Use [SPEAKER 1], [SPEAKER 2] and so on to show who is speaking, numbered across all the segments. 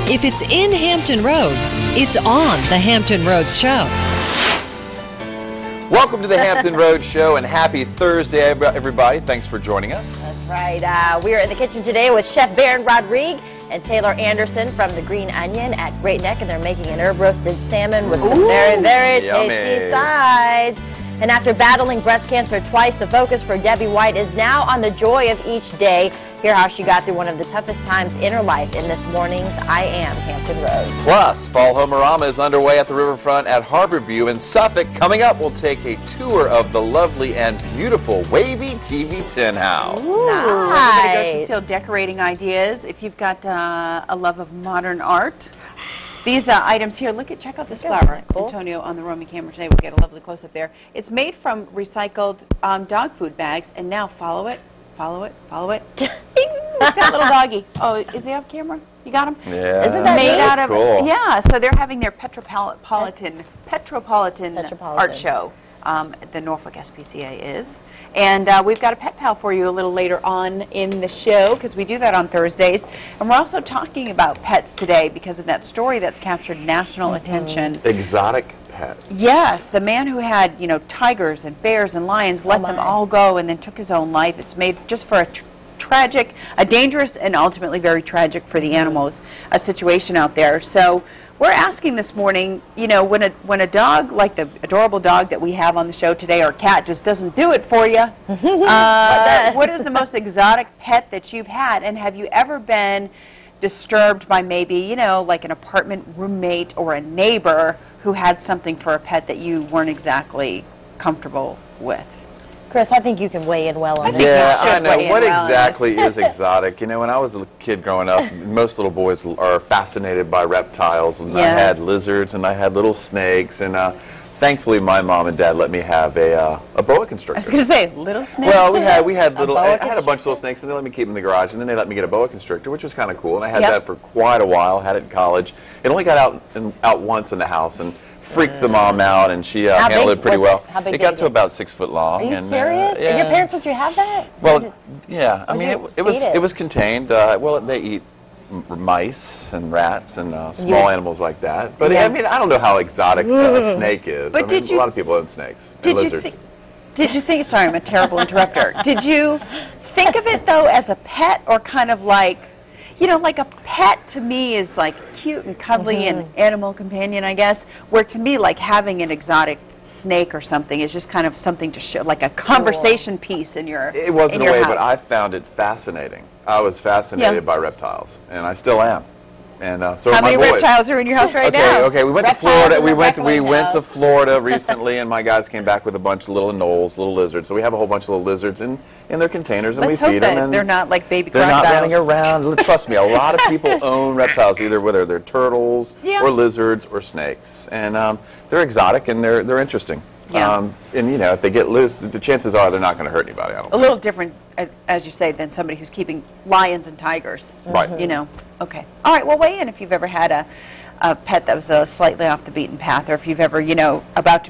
[SPEAKER 1] If it's in Hampton Roads, it's on the Hampton Roads Show.
[SPEAKER 2] Welcome to the Hampton Roads Show, and happy Thursday, everybody. Thanks for joining us.
[SPEAKER 3] That's right. We are in the kitchen today with Chef Baron Rodrigue and Taylor Anderson from the Green Onion at Great Neck, and they're making an herb-roasted salmon with some very, very tasty sides. And after battling breast cancer twice, the focus for Debbie White is now on the joy of each day. Hear how she got through one of the toughest times in her life in this morning's I Am Hampton Roads.
[SPEAKER 2] Plus, Fall Homerama is underway at the riverfront at Harborview in Suffolk. Coming up, we'll take a tour of the lovely and beautiful WAVY TV Tin House.
[SPEAKER 3] Nice.
[SPEAKER 4] Everybody goes to steal decorating ideas. If you've got a love of modern art, these items here, check out this flower, cool. Antonio, on the roaming camera today. We'll get a lovely close-up there. It's made from recycled dog food bags, and now follow it. That little doggy. Oh, is he off camera? You got him?
[SPEAKER 2] Yeah.
[SPEAKER 3] Isn't that
[SPEAKER 4] made out of
[SPEAKER 2] cool.
[SPEAKER 4] Yeah, so they're having their Petropolitan art show. The Norfolk SPCA is. And we've got a pet pal for you a little later on in the show, because we do that on Thursdays. And we're also talking about pets today because of that story that's captured national attention.
[SPEAKER 2] Exotic pets.
[SPEAKER 4] Yes, the man who had, tigers and bears and lions, let them all go and then took his own life. It's made just for a dangerous and ultimately very tragic for the animals, a situation out there. So we're asking this morning, when a dog, like the adorable dog that we have on the show today, or cat, just doesn't do it for you, what is the most exotic pet that you've had? And have you ever been disturbed by maybe, like an apartment roommate or a neighbor who had something for a pet that you weren't exactly comfortable with?
[SPEAKER 3] Chris, I think you can weigh in well on this.
[SPEAKER 2] Yeah, I know. What exactly is exotic? When I was a kid growing up, most little boys are fascinated by reptiles, and I had lizards and I had little snakes, and thankfully my mom and dad let me have a boa constrictor.
[SPEAKER 4] I was going to say, little snakes?
[SPEAKER 2] Well, we had little, I had a bunch of little snakes, and they let me keep them in the garage, and then they let me get a boa constrictor, which was kind of cool, and I had that for quite a while, had it in college. It only got out once in the house, and freaked the mom out, and she handled it pretty well.
[SPEAKER 3] How big
[SPEAKER 2] it got to about 6 foot long.
[SPEAKER 3] Are you serious?
[SPEAKER 2] Yeah.
[SPEAKER 3] Your parents let you have that?
[SPEAKER 2] Well, yeah. I mean, it was contained. Well, they eat mice and rats and small animals like that. But I mean, I don't know how exotic a snake is.
[SPEAKER 4] But
[SPEAKER 2] a lot of people own snakes and lizards.
[SPEAKER 4] Did you think? Sorry, I'm a terrible interrupter. Did you think of it though as a pet, or kind of like? Like a pet to me is like cute and cuddly and animal companion, I guess, where to me, like having an exotic snake or something is just kind of something to show, like a conversation piece in your
[SPEAKER 2] It wasn't
[SPEAKER 4] in
[SPEAKER 2] a way,
[SPEAKER 4] your
[SPEAKER 2] but I
[SPEAKER 4] house.
[SPEAKER 2] found it fascinating. I was fascinated by reptiles, and I still am. And so
[SPEAKER 4] How
[SPEAKER 2] are my
[SPEAKER 4] many
[SPEAKER 2] boys.
[SPEAKER 4] reptiles are in your house right now?
[SPEAKER 2] Okay, we went to
[SPEAKER 3] Reptiles
[SPEAKER 2] Florida.
[SPEAKER 3] in
[SPEAKER 2] We
[SPEAKER 3] the
[SPEAKER 2] went to
[SPEAKER 3] house.
[SPEAKER 2] Florida recently, and my guys came back with a bunch of little anoles, little lizards. So we have a whole bunch of little lizards in their containers, and
[SPEAKER 4] Let's
[SPEAKER 2] we
[SPEAKER 4] hope
[SPEAKER 2] feed them.
[SPEAKER 4] that
[SPEAKER 2] And
[SPEAKER 4] they're not like baby
[SPEAKER 2] they're not
[SPEAKER 4] crocodiles.
[SPEAKER 2] running around. Trust me, a lot of people own reptiles, either whether they're turtles or lizards or snakes, and they're exotic and they're interesting.
[SPEAKER 4] Yeah.
[SPEAKER 2] And if they get loose, the chances are they're not going to hurt anybody. I don't
[SPEAKER 4] A little different, as you say, than somebody who's keeping lions and tigers.
[SPEAKER 2] Right.
[SPEAKER 4] Okay. All right. Well, weigh in if you've ever had a pet that was slightly off the beaten path, or if you've ever, were about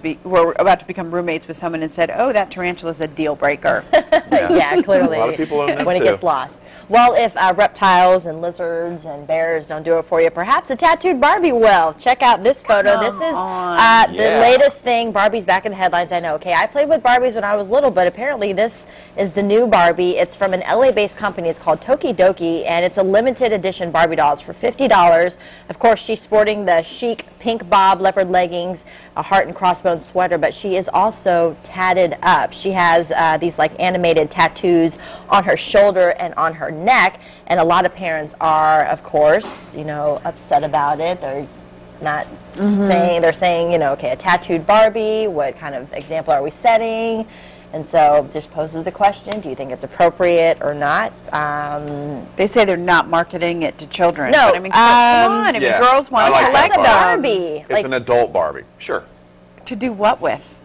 [SPEAKER 4] to become roommates with someone and said, "Oh, that tarantula is a deal breaker."
[SPEAKER 3] Yeah, clearly.
[SPEAKER 2] A lot of people own them
[SPEAKER 3] when
[SPEAKER 2] too.
[SPEAKER 3] it gets lost. Well, if reptiles and lizards and bears don't do it for you, perhaps a tattooed Barbie will. Check out this photo. This is the latest thing. Barbie's back in the headlines, I know. Okay, I played with Barbies when I was little, but apparently this is the new Barbie. It's from an LA-based company. It's called Tokidoki, and it's a limited edition Barbie doll. It's for $50. Of course, she's sporting the chic pink bob leopard leggings, a heart and crossbones sweater, but she is also tatted up. She has these like animated tattoos on her shoulder and on her neck, and a lot of parents are, of course, upset about it. They're not saying, they're saying, okay, a tattooed Barbie, what kind of example are we setting? And so this poses the question, do you think it's appropriate or not?
[SPEAKER 4] They say they're not marketing it to children.
[SPEAKER 3] No,
[SPEAKER 4] but I mean, come on, I mean, girls want to collect
[SPEAKER 3] It's a
[SPEAKER 4] them.
[SPEAKER 3] Barbie.
[SPEAKER 2] It's an adult Barbie. Sure.
[SPEAKER 4] To do what with?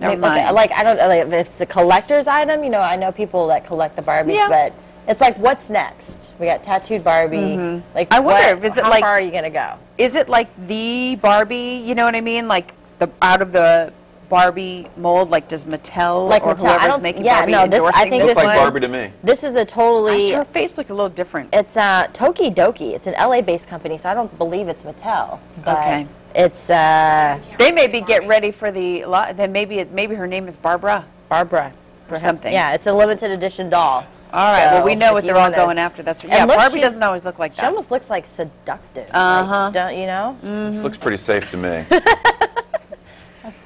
[SPEAKER 4] Never mind.
[SPEAKER 3] I don't know if it's a collector's item. I know people that collect the Barbies, but it's like, what's next? We got tattooed Barbie. Like,
[SPEAKER 4] I wonder, is it
[SPEAKER 3] how
[SPEAKER 4] like,
[SPEAKER 3] far are you gonna go?
[SPEAKER 4] Is it like the Barbie? You know what I mean? Like out of the Barbie mold? Like, does Mattel
[SPEAKER 3] Like
[SPEAKER 4] or
[SPEAKER 3] Mattel, I
[SPEAKER 4] whoever's
[SPEAKER 3] don't-
[SPEAKER 4] making
[SPEAKER 3] yeah,
[SPEAKER 4] Barbie
[SPEAKER 3] no, this- I
[SPEAKER 4] endorsing
[SPEAKER 3] think
[SPEAKER 2] Looks
[SPEAKER 3] this
[SPEAKER 2] like
[SPEAKER 3] one-
[SPEAKER 2] Barbie to me.
[SPEAKER 3] This is a totally.
[SPEAKER 4] Her face looked a little different.
[SPEAKER 3] It's Tokidoki. It's an LA-based company, so I don't believe it's Mattel. But
[SPEAKER 4] Okay.
[SPEAKER 3] It's
[SPEAKER 4] They maybe get ready for the. Then maybe her name is Barbara.
[SPEAKER 3] Barbara
[SPEAKER 4] or something.
[SPEAKER 3] Yeah, it's a limited edition doll.
[SPEAKER 4] All right.
[SPEAKER 3] So
[SPEAKER 4] well, we know
[SPEAKER 3] if
[SPEAKER 4] what
[SPEAKER 3] you
[SPEAKER 4] they're all
[SPEAKER 3] wanna-
[SPEAKER 4] going after. That's
[SPEAKER 3] And
[SPEAKER 4] yeah.
[SPEAKER 3] look,
[SPEAKER 4] Barbie
[SPEAKER 3] she's-
[SPEAKER 4] doesn't always look like
[SPEAKER 3] She
[SPEAKER 4] that.
[SPEAKER 3] almost looks like seductive.
[SPEAKER 4] Uh-huh.
[SPEAKER 3] Like, don't you know?
[SPEAKER 2] This looks pretty safe to me.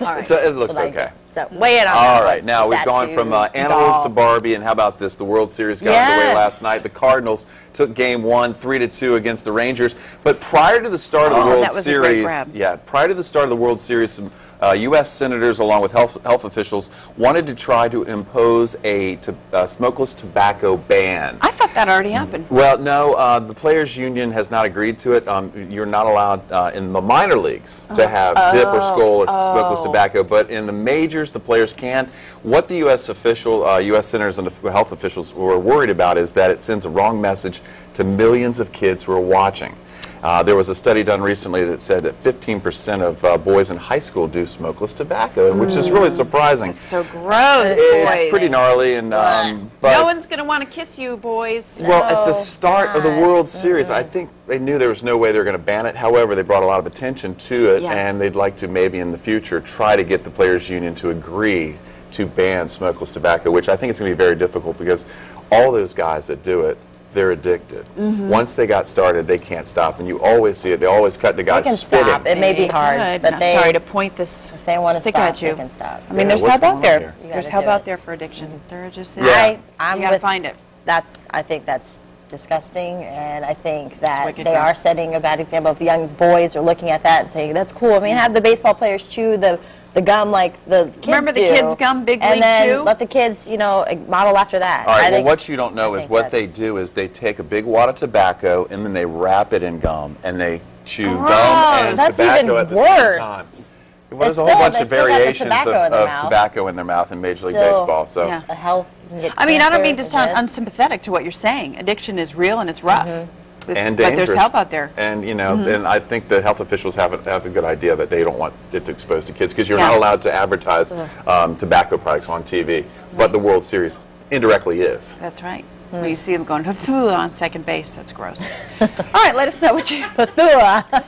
[SPEAKER 3] All right.
[SPEAKER 2] It looks
[SPEAKER 3] Well,
[SPEAKER 2] okay.
[SPEAKER 3] So weigh it on.
[SPEAKER 2] All
[SPEAKER 3] that
[SPEAKER 2] right,
[SPEAKER 3] one.
[SPEAKER 2] now we've gone from
[SPEAKER 3] Tattoo,
[SPEAKER 2] animals
[SPEAKER 3] doll.
[SPEAKER 2] to Barbie, and how about this? The World Series got underway
[SPEAKER 4] Yes.
[SPEAKER 2] last night. The Cardinals took Game 1, 3-2 against the Rangers. But prior to the start of the World
[SPEAKER 4] that was a great
[SPEAKER 2] Series,
[SPEAKER 4] grab.
[SPEAKER 2] prior to the start of the World Series, some U.S. senators, along with health officials, wanted to try to impose a smokeless tobacco ban.
[SPEAKER 4] I thought that already happened.
[SPEAKER 2] Well, no, the Players Union has not agreed to it. You're not allowed in the minor leagues to have dip or skull or smokeless tobacco, but in the majors, the players can. What the U.S. U.S. senators and the health officials were worried about is that it sends a wrong message to millions of kids who are watching. There was a study done recently that said that 15% of boys in high school do smokeless tobacco, which is really surprising.
[SPEAKER 4] So gross,
[SPEAKER 2] It's
[SPEAKER 4] boys.
[SPEAKER 2] pretty gnarly, and but
[SPEAKER 4] No one's going to want to kiss you, boys.
[SPEAKER 2] well, at the start of the
[SPEAKER 3] God.
[SPEAKER 2] World Series, I think they knew there was no way they were going to ban it. However, they brought a lot of attention to it,
[SPEAKER 4] Yeah.
[SPEAKER 2] and they'd like to maybe in the future try to get the Players Union to agree to ban smokeless tobacco, which I think is going to be very difficult because all those guys that do it, they're addicted. Once they got started, they can't stop, and you always see it. They always cut the
[SPEAKER 3] They
[SPEAKER 2] guys
[SPEAKER 3] can
[SPEAKER 2] spitting.
[SPEAKER 3] stop. It may be hard,
[SPEAKER 4] Good.
[SPEAKER 3] but
[SPEAKER 4] I'm
[SPEAKER 3] they.
[SPEAKER 4] sorry to point this
[SPEAKER 3] If they want to
[SPEAKER 4] stick
[SPEAKER 3] stop,
[SPEAKER 4] at you.
[SPEAKER 3] they can stop.
[SPEAKER 4] I mean,
[SPEAKER 2] Yeah,
[SPEAKER 4] there's
[SPEAKER 2] what's
[SPEAKER 4] help
[SPEAKER 2] going
[SPEAKER 4] out
[SPEAKER 2] on
[SPEAKER 4] there.
[SPEAKER 2] here?
[SPEAKER 3] You
[SPEAKER 4] There's
[SPEAKER 3] gotta
[SPEAKER 4] help
[SPEAKER 3] do
[SPEAKER 4] out
[SPEAKER 3] it.
[SPEAKER 4] there for addiction. There just is.
[SPEAKER 2] Yeah.
[SPEAKER 3] I'm
[SPEAKER 4] You got to
[SPEAKER 3] with-
[SPEAKER 4] find it.
[SPEAKER 3] I think that's disgusting, and I think that
[SPEAKER 4] wicked
[SPEAKER 3] they are
[SPEAKER 4] gross.
[SPEAKER 3] setting a bad example. If young boys are looking at that and saying, that's cool. I mean, have the baseball players chew the gum like the kids
[SPEAKER 4] Remember the
[SPEAKER 3] do,
[SPEAKER 4] kids' gum, Big
[SPEAKER 3] and
[SPEAKER 4] League
[SPEAKER 3] then
[SPEAKER 4] Chew?
[SPEAKER 3] let the kids, model after that.
[SPEAKER 2] All
[SPEAKER 3] I
[SPEAKER 2] right, well,
[SPEAKER 3] think-
[SPEAKER 2] what you don't know
[SPEAKER 3] I
[SPEAKER 2] is
[SPEAKER 3] think
[SPEAKER 2] what they
[SPEAKER 3] that's-
[SPEAKER 2] do is they take a big wad of tobacco, and then they wrap it in gum, and they chew gum and
[SPEAKER 3] that's
[SPEAKER 2] tobacco
[SPEAKER 3] even
[SPEAKER 2] at the
[SPEAKER 3] worse.
[SPEAKER 2] same time. Well, there's a
[SPEAKER 3] It's
[SPEAKER 2] whole
[SPEAKER 3] still-
[SPEAKER 2] bunch
[SPEAKER 3] they
[SPEAKER 2] of
[SPEAKER 3] still got the
[SPEAKER 2] variations
[SPEAKER 3] tobacco in their
[SPEAKER 2] of
[SPEAKER 3] mouth.
[SPEAKER 2] tobacco in their mouth in Major League
[SPEAKER 3] Still-
[SPEAKER 2] Baseball. So.
[SPEAKER 4] Yeah.
[SPEAKER 3] A health. You can get
[SPEAKER 4] I mean, I don't
[SPEAKER 3] cancer
[SPEAKER 4] mean to
[SPEAKER 3] from
[SPEAKER 4] sound
[SPEAKER 3] this.
[SPEAKER 4] unsympathetic to what you're saying. Addiction is real and it's rough.
[SPEAKER 2] And
[SPEAKER 4] but
[SPEAKER 2] dangerous.
[SPEAKER 4] there's help out there.
[SPEAKER 2] And and I think the health officials have a good idea that they don't want it to expose to kids because you're
[SPEAKER 4] Yeah.
[SPEAKER 2] not allowed to advertise tobacco products on TV, but the World Series indirectly is.
[SPEAKER 4] That's right. When you see them going on second base, that's gross. All right, let us know what you.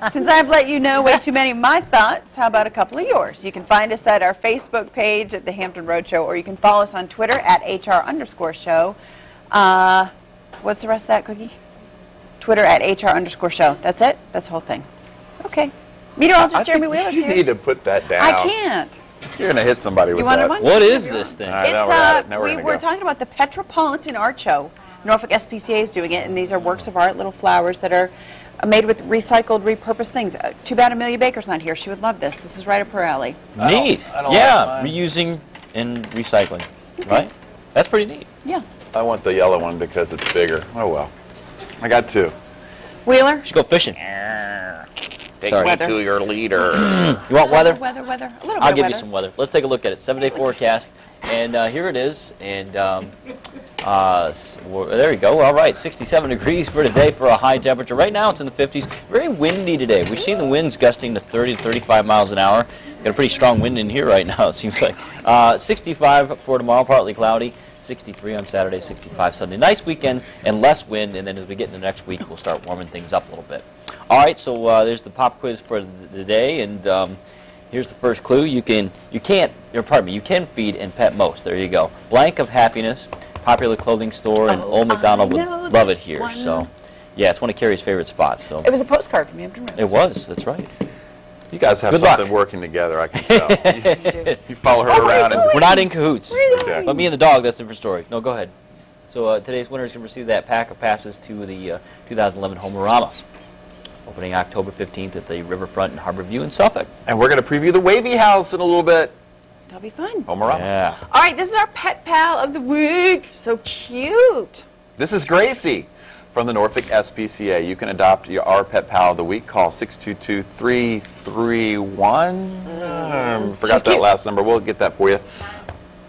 [SPEAKER 4] Since I've let you know way too many of my thoughts, how about a couple of yours? You can find us at our Facebook page at the Hampton Roadshow, or you can follow us on Twitter at HR_show. What's the rest of that, Cookie? Twitter at HR_show. That's it? That's the whole thing. Okay. Meteorologist Jeremy Wheeler's
[SPEAKER 2] you
[SPEAKER 4] here.
[SPEAKER 2] need to put that down.
[SPEAKER 4] I can't.
[SPEAKER 2] You're going to hit somebody with
[SPEAKER 4] You wanted
[SPEAKER 2] that.
[SPEAKER 4] one?
[SPEAKER 5] What is this thing?
[SPEAKER 2] All right, now we're at it. Now
[SPEAKER 4] we
[SPEAKER 2] we're
[SPEAKER 4] were
[SPEAKER 2] going to go.
[SPEAKER 4] talking about the Petropolitan Art Show. Norfolk SPCA is doing it, and these are works of art, little flowers that are made with recycled, repurposed things. Too bad Amelia Baker's not here. She would love this. This is right up her alley.
[SPEAKER 5] Neat.
[SPEAKER 2] I don't
[SPEAKER 5] Yeah,
[SPEAKER 2] like mine.
[SPEAKER 5] reusing and recycling. Right? That's pretty neat.
[SPEAKER 4] Yeah.
[SPEAKER 2] I want the yellow one because it's bigger. Oh, well. I got two.
[SPEAKER 4] Wheeler?
[SPEAKER 5] Just go fishing.
[SPEAKER 2] Take
[SPEAKER 5] Sorry.
[SPEAKER 2] me
[SPEAKER 4] Weather.
[SPEAKER 2] to your leader.
[SPEAKER 5] You want weather?
[SPEAKER 4] Weather. A little bit
[SPEAKER 5] I'll
[SPEAKER 4] of
[SPEAKER 5] give
[SPEAKER 4] weather.
[SPEAKER 5] you some weather. Let's take a look at it. 7-day forecast. And here it is. And there you go. All right, 67 degrees for today for a high temperature. Right now it's in the 50s. Very windy today. We've seen the winds gusting to 30 to 35 miles an hour. Got a pretty strong wind in here right now, it seems like. 65 for tomorrow, partly cloudy. 63 on Saturday, 65 Sunday. Nice weekends and less wind, and then as we get into next week, we'll start warming things up a little bit. All right, so there's the pop quiz for the day, and here's the first clue. You can feed and pet most. There you go. Blank of Happiness, popular clothing store, and Old McDonald would
[SPEAKER 4] know
[SPEAKER 5] love it
[SPEAKER 4] this
[SPEAKER 5] here.
[SPEAKER 4] one.
[SPEAKER 5] So, yeah, it's one of Carrie's favorite spots. So
[SPEAKER 4] It was a postcard from Hampton Roads.
[SPEAKER 5] it was. That's right.
[SPEAKER 2] You guys have
[SPEAKER 5] Good
[SPEAKER 2] something
[SPEAKER 5] luck.
[SPEAKER 2] working together, I can tell. You follow her around and
[SPEAKER 5] We're not in cahoots.
[SPEAKER 2] Okay.
[SPEAKER 5] But me and the dog, that's a different story. No, go ahead. So today's winner is going to receive that pack of passes to the 2011 Homerama, opening October 15th at the Riverfront in Harborview in Suffolk.
[SPEAKER 2] And we're going to preview the WAVY house in a little bit.
[SPEAKER 4] That'll be fun.
[SPEAKER 2] Homerama.
[SPEAKER 5] Yeah.
[SPEAKER 4] All right, this is our pet pal of the week. So cute.
[SPEAKER 2] This is Gracie from the Norfolk SPCA. You can adopt our pet pal of the week. Call 622-331. Forgot that
[SPEAKER 4] cute.
[SPEAKER 2] last number. We'll get that for you.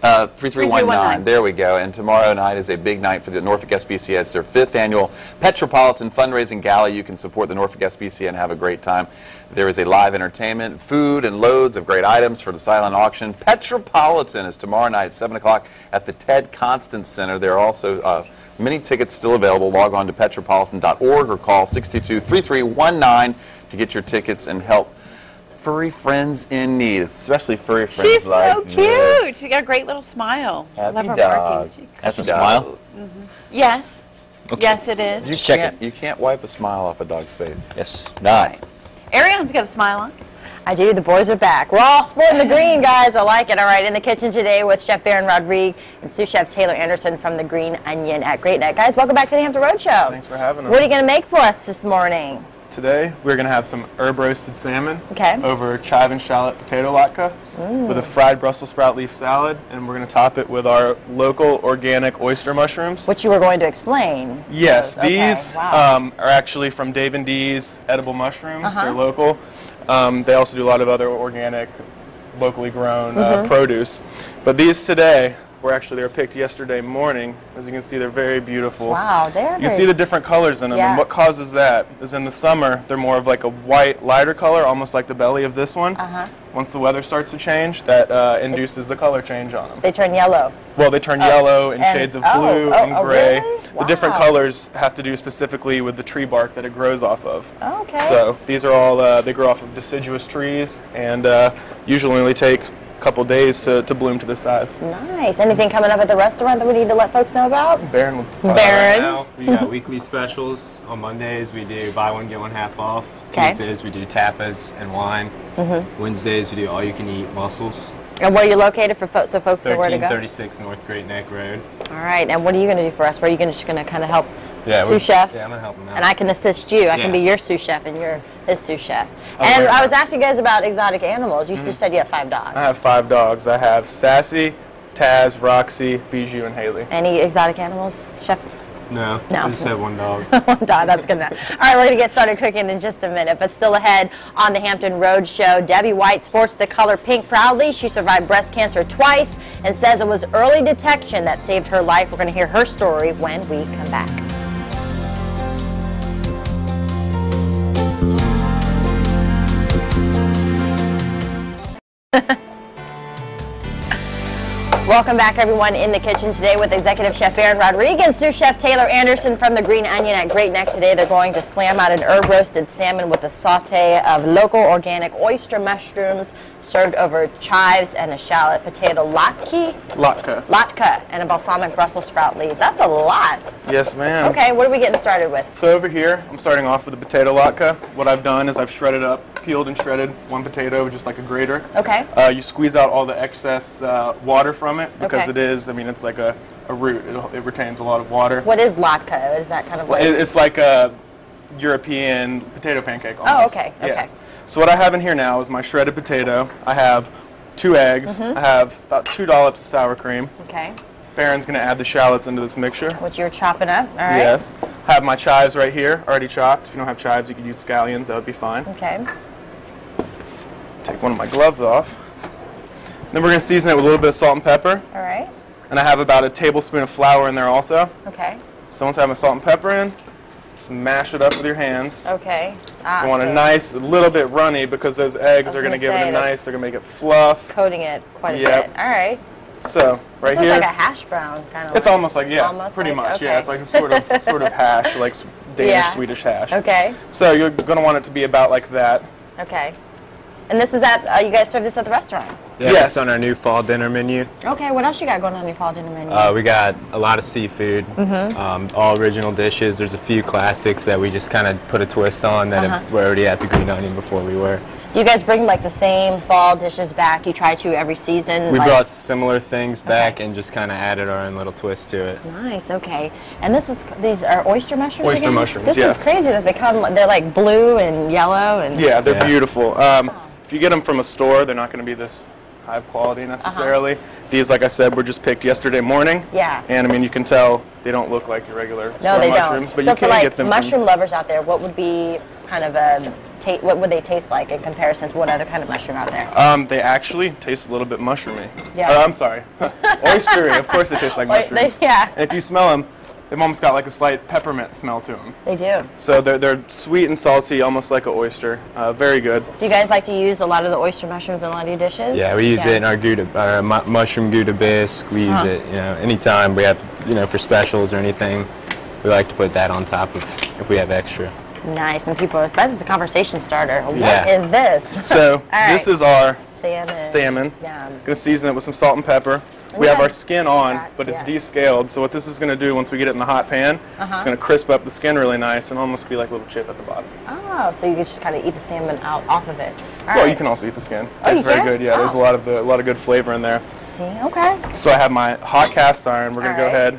[SPEAKER 2] 3319. There we go. And tomorrow night is a big night for the Norfolk SBCA. It's their 5th annual Petropolitan Fundraising Gala. You can support the Norfolk SBCA and have a great time. There is a live entertainment, food, and loads of great items for the silent auction. Petropolitan is tomorrow night at 7 o'clock at the Ted Constance Center. There are also many tickets still available. Log on to petropolitan.org or call 622-3319 to get your tickets and help furry friends in need, especially furry friends
[SPEAKER 4] She's
[SPEAKER 2] like
[SPEAKER 4] so cute.
[SPEAKER 2] this.
[SPEAKER 4] She got a great little smile.
[SPEAKER 2] Happy
[SPEAKER 4] I love her
[SPEAKER 2] dog.
[SPEAKER 4] markings.
[SPEAKER 5] That's a smile?
[SPEAKER 4] Yes.
[SPEAKER 5] Okay.
[SPEAKER 4] Yes, it is.
[SPEAKER 2] You
[SPEAKER 5] Just check
[SPEAKER 2] can't, you can't wipe a smile off a dog's face.
[SPEAKER 5] Yes, not.
[SPEAKER 4] Arion's got a smile on.
[SPEAKER 3] I do. The boys are back. We're all sporting the green, guys. I like it. All right, in the kitchen today with Chef Baron Rodriguez and sous chef Taylor Anderson from the Green Onion at Great Neck. Guys, welcome back to the Hampton Roadshow.
[SPEAKER 6] Thanks for having us.
[SPEAKER 3] What are you going to make for us this morning?
[SPEAKER 6] Today, we're going to have some herb roasted salmon
[SPEAKER 3] Okay.
[SPEAKER 6] over chive and shallot potato latke with a fried Brussels sprout leaf salad, and we're going to top it with our local organic oyster mushrooms.
[SPEAKER 3] Which you were going to explain.
[SPEAKER 6] Yes,
[SPEAKER 3] Okay,
[SPEAKER 6] these
[SPEAKER 3] wow.
[SPEAKER 6] are actually from Dave and Dee's edible mushrooms.
[SPEAKER 3] Uh-huh.
[SPEAKER 6] They're local. They also do a lot of other organic, locally grown produce. But these today, they were picked yesterday morning. As you can see, they're very beautiful.
[SPEAKER 3] Wow, they're
[SPEAKER 6] You can see the different colors in them,
[SPEAKER 3] Yeah.
[SPEAKER 6] and what causes that is in the summer, they're more of like a white, lighter color, almost like the belly of this one. Once the weather starts to change, that induces the color change on them.
[SPEAKER 3] They turn yellow.
[SPEAKER 6] Well, they turn yellow and shades of blue and gray.
[SPEAKER 3] Really?
[SPEAKER 6] The different
[SPEAKER 3] Wow.
[SPEAKER 6] colors have to do specifically with the tree bark that it grows off of.
[SPEAKER 3] Okay.
[SPEAKER 6] So these are all, they grow off of deciduous trees, and usually only take a couple days to bloom to this size.
[SPEAKER 3] Nice. Anything coming up at the restaurant that we need to let folks know about?
[SPEAKER 6] Baron will
[SPEAKER 3] Baron.
[SPEAKER 7] Right now, we got weekly specials. On Mondays, we do buy one, get one half off.
[SPEAKER 3] Okay.
[SPEAKER 7] Tuesdays, we do tapas and wine. Wednesdays, we do all-you-can-eat mussels.
[SPEAKER 3] And where are you located for so folks know where to go?
[SPEAKER 7] 1336 North Great Neck Road.
[SPEAKER 3] All right. And what are you going to do for us? Where are you just going to kind of help
[SPEAKER 7] Yeah,
[SPEAKER 3] sous chef?
[SPEAKER 7] Yeah, I'm going to help them out.
[SPEAKER 3] And I can assist you. I can
[SPEAKER 7] Yeah.
[SPEAKER 3] be your sous chef and you're his sous chef.
[SPEAKER 6] Oh,
[SPEAKER 3] And
[SPEAKER 6] right.
[SPEAKER 3] I was asking you guys about exotic animals. You just said you have 5 dogs.
[SPEAKER 6] I have 5 dogs. I have Sassy, Taz, Roxy, Bijou, and Haley.
[SPEAKER 3] Any exotic animals, chef?
[SPEAKER 7] No,
[SPEAKER 3] No.
[SPEAKER 7] I just have one dog.
[SPEAKER 3] One dog, that's good enough. All right, we're going to get started cooking in just a minute, but still ahead on the Hampton Road Show, Debbie White sports the color pink proudly. She survived breast cancer twice and says it was early detection that saved her life. We're going to hear her story when we come back. Welcome back, everyone, in the kitchen today with Executive Chef Baron Rodriguez and Sous Chef Taylor Anderson from the Green Onion at Great Neck. Today, they're going to slam out an herb-roasted salmon with a saute of local organic oyster mushrooms served over chives and a shallot potato latke, and a balsamic Brussels sprout leaves. That's a lot.
[SPEAKER 6] Yes, ma'am.
[SPEAKER 3] Okay, what are we getting started with?
[SPEAKER 6] So over here, I'm starting off with the potato latke. What I've done is I've shredded up, peeled and shredded one potato with just like a grater.
[SPEAKER 3] Okay.
[SPEAKER 6] You squeeze out all the excess water from it because
[SPEAKER 3] Okay.
[SPEAKER 6] it is, I mean, it's like a root. It retains a lot of water.
[SPEAKER 3] What is latke? Is that kind of like...
[SPEAKER 6] It's like a European potato pancake almost.
[SPEAKER 3] okay,
[SPEAKER 6] Yeah.
[SPEAKER 3] okay.
[SPEAKER 6] So what I have in here now is my shredded potato. I have 2 eggs. I have about 2 dollops of sour cream.
[SPEAKER 3] Okay,
[SPEAKER 6] Baron's going to add the shallots into this mixture.
[SPEAKER 3] which you're chopping up, all right?
[SPEAKER 6] Yes. I have my chives right here, already chopped. If you don't have chives, you could use scallions. That would be fine.
[SPEAKER 3] Okay.
[SPEAKER 6] Take one of my gloves off. Then we're going to season it with a little bit of salt and pepper.
[SPEAKER 3] All right.
[SPEAKER 6] And I have about a tablespoon of flour in there also.
[SPEAKER 3] Okay.
[SPEAKER 6] So once I have my salt and pepper in, just mash it up with your hands.
[SPEAKER 3] Okay.
[SPEAKER 6] You want a nice, a little bit runny because those eggs
[SPEAKER 3] was
[SPEAKER 6] are going to
[SPEAKER 3] gonna
[SPEAKER 6] give it
[SPEAKER 3] say,
[SPEAKER 6] a
[SPEAKER 3] that's-
[SPEAKER 6] nice, they're going to make it fluff.
[SPEAKER 3] coating it quite a
[SPEAKER 6] Yep.
[SPEAKER 3] bit. All right.
[SPEAKER 6] So right
[SPEAKER 3] Sounds
[SPEAKER 6] here,
[SPEAKER 3] like a hash brown kind of.
[SPEAKER 6] it's almost like, yeah,
[SPEAKER 3] Almost
[SPEAKER 6] pretty
[SPEAKER 3] like-
[SPEAKER 6] much.
[SPEAKER 3] okay.
[SPEAKER 6] Yeah, it's like a sort of hash, like Danish,
[SPEAKER 3] Yeah.
[SPEAKER 6] Swedish hash.
[SPEAKER 3] Okay.
[SPEAKER 6] So you're going to want it to be about like that.
[SPEAKER 3] Okay. And this is at, you guys serve this at the restaurant?
[SPEAKER 7] Yeah,
[SPEAKER 6] Yes.
[SPEAKER 7] it's on our new fall dinner menu.
[SPEAKER 3] Okay, what else you got going on in your fall dinner menu?
[SPEAKER 7] We got a lot of seafood, all original dishes. There's a few classics that we just kind of put a twist on that were already at the Green Onion before we were.
[SPEAKER 3] Do you guys bring like the same fall dishes back? You try to every season?
[SPEAKER 7] We
[SPEAKER 3] like-
[SPEAKER 7] brought similar things back
[SPEAKER 3] Okay.
[SPEAKER 7] and just kind of added our own little twist to it.
[SPEAKER 3] Nice, okay. And these are oyster mushrooms
[SPEAKER 6] Oyster
[SPEAKER 3] again?
[SPEAKER 6] mushrooms,
[SPEAKER 3] This
[SPEAKER 6] yes.
[SPEAKER 3] is crazy that they're like blue and yellow and...
[SPEAKER 6] Yeah, they're
[SPEAKER 7] Yeah.
[SPEAKER 6] beautiful. If you get them from a store, they're not going to be this high quality necessarily. These, like I said, were just picked yesterday morning.
[SPEAKER 3] Yeah.
[SPEAKER 6] And I mean, you can tell they don't look like your regular
[SPEAKER 3] No,
[SPEAKER 6] store
[SPEAKER 3] they
[SPEAKER 6] mushrooms,
[SPEAKER 3] don't.
[SPEAKER 6] but
[SPEAKER 3] So
[SPEAKER 6] you
[SPEAKER 3] for
[SPEAKER 6] can
[SPEAKER 3] like
[SPEAKER 6] get them
[SPEAKER 3] mushroom lovers out there, what would be kind of a what would they taste like in comparison to what other kind of mushroom out there?
[SPEAKER 6] They actually taste a little bit mushroomy.
[SPEAKER 3] Yeah.
[SPEAKER 6] I'm sorry, oystery. Of course, they taste like mushrooms.
[SPEAKER 3] Yeah.
[SPEAKER 6] And if you smell them, they've almost got like a slight peppermint smell to them.
[SPEAKER 3] They do.
[SPEAKER 6] So they're sweet and salty, almost like an oyster. Very good.
[SPEAKER 3] Do you guys like to use a lot of the oyster mushrooms in a lot of your dishes?
[SPEAKER 7] Yeah, we use it in our mushroom gouda bisque. We use it, anytime we have, for specials or anything. We like to put that on top of if we have extra.
[SPEAKER 3] Nice, and people, that is a conversation starter. What
[SPEAKER 7] Yeah.
[SPEAKER 3] is this?
[SPEAKER 6] So this is our
[SPEAKER 3] salmon.
[SPEAKER 6] Salmon.
[SPEAKER 3] Yum.
[SPEAKER 6] Gonna season it with some salt and pepper. We have our skin on, but it's descaled. So what this is going to do once we get it in the hot pan, it's going to crisp up the skin really nice and almost be like a little chip at the bottom.
[SPEAKER 3] Oh, so you can just kind of eat the salmon off of it.
[SPEAKER 6] Well, you can also eat the skin.
[SPEAKER 3] Oh,
[SPEAKER 6] it's very good. Yeah, there's a lot of good flavor in there.
[SPEAKER 3] See, okay.
[SPEAKER 6] So I have my hot cast iron. We're going to go ahead,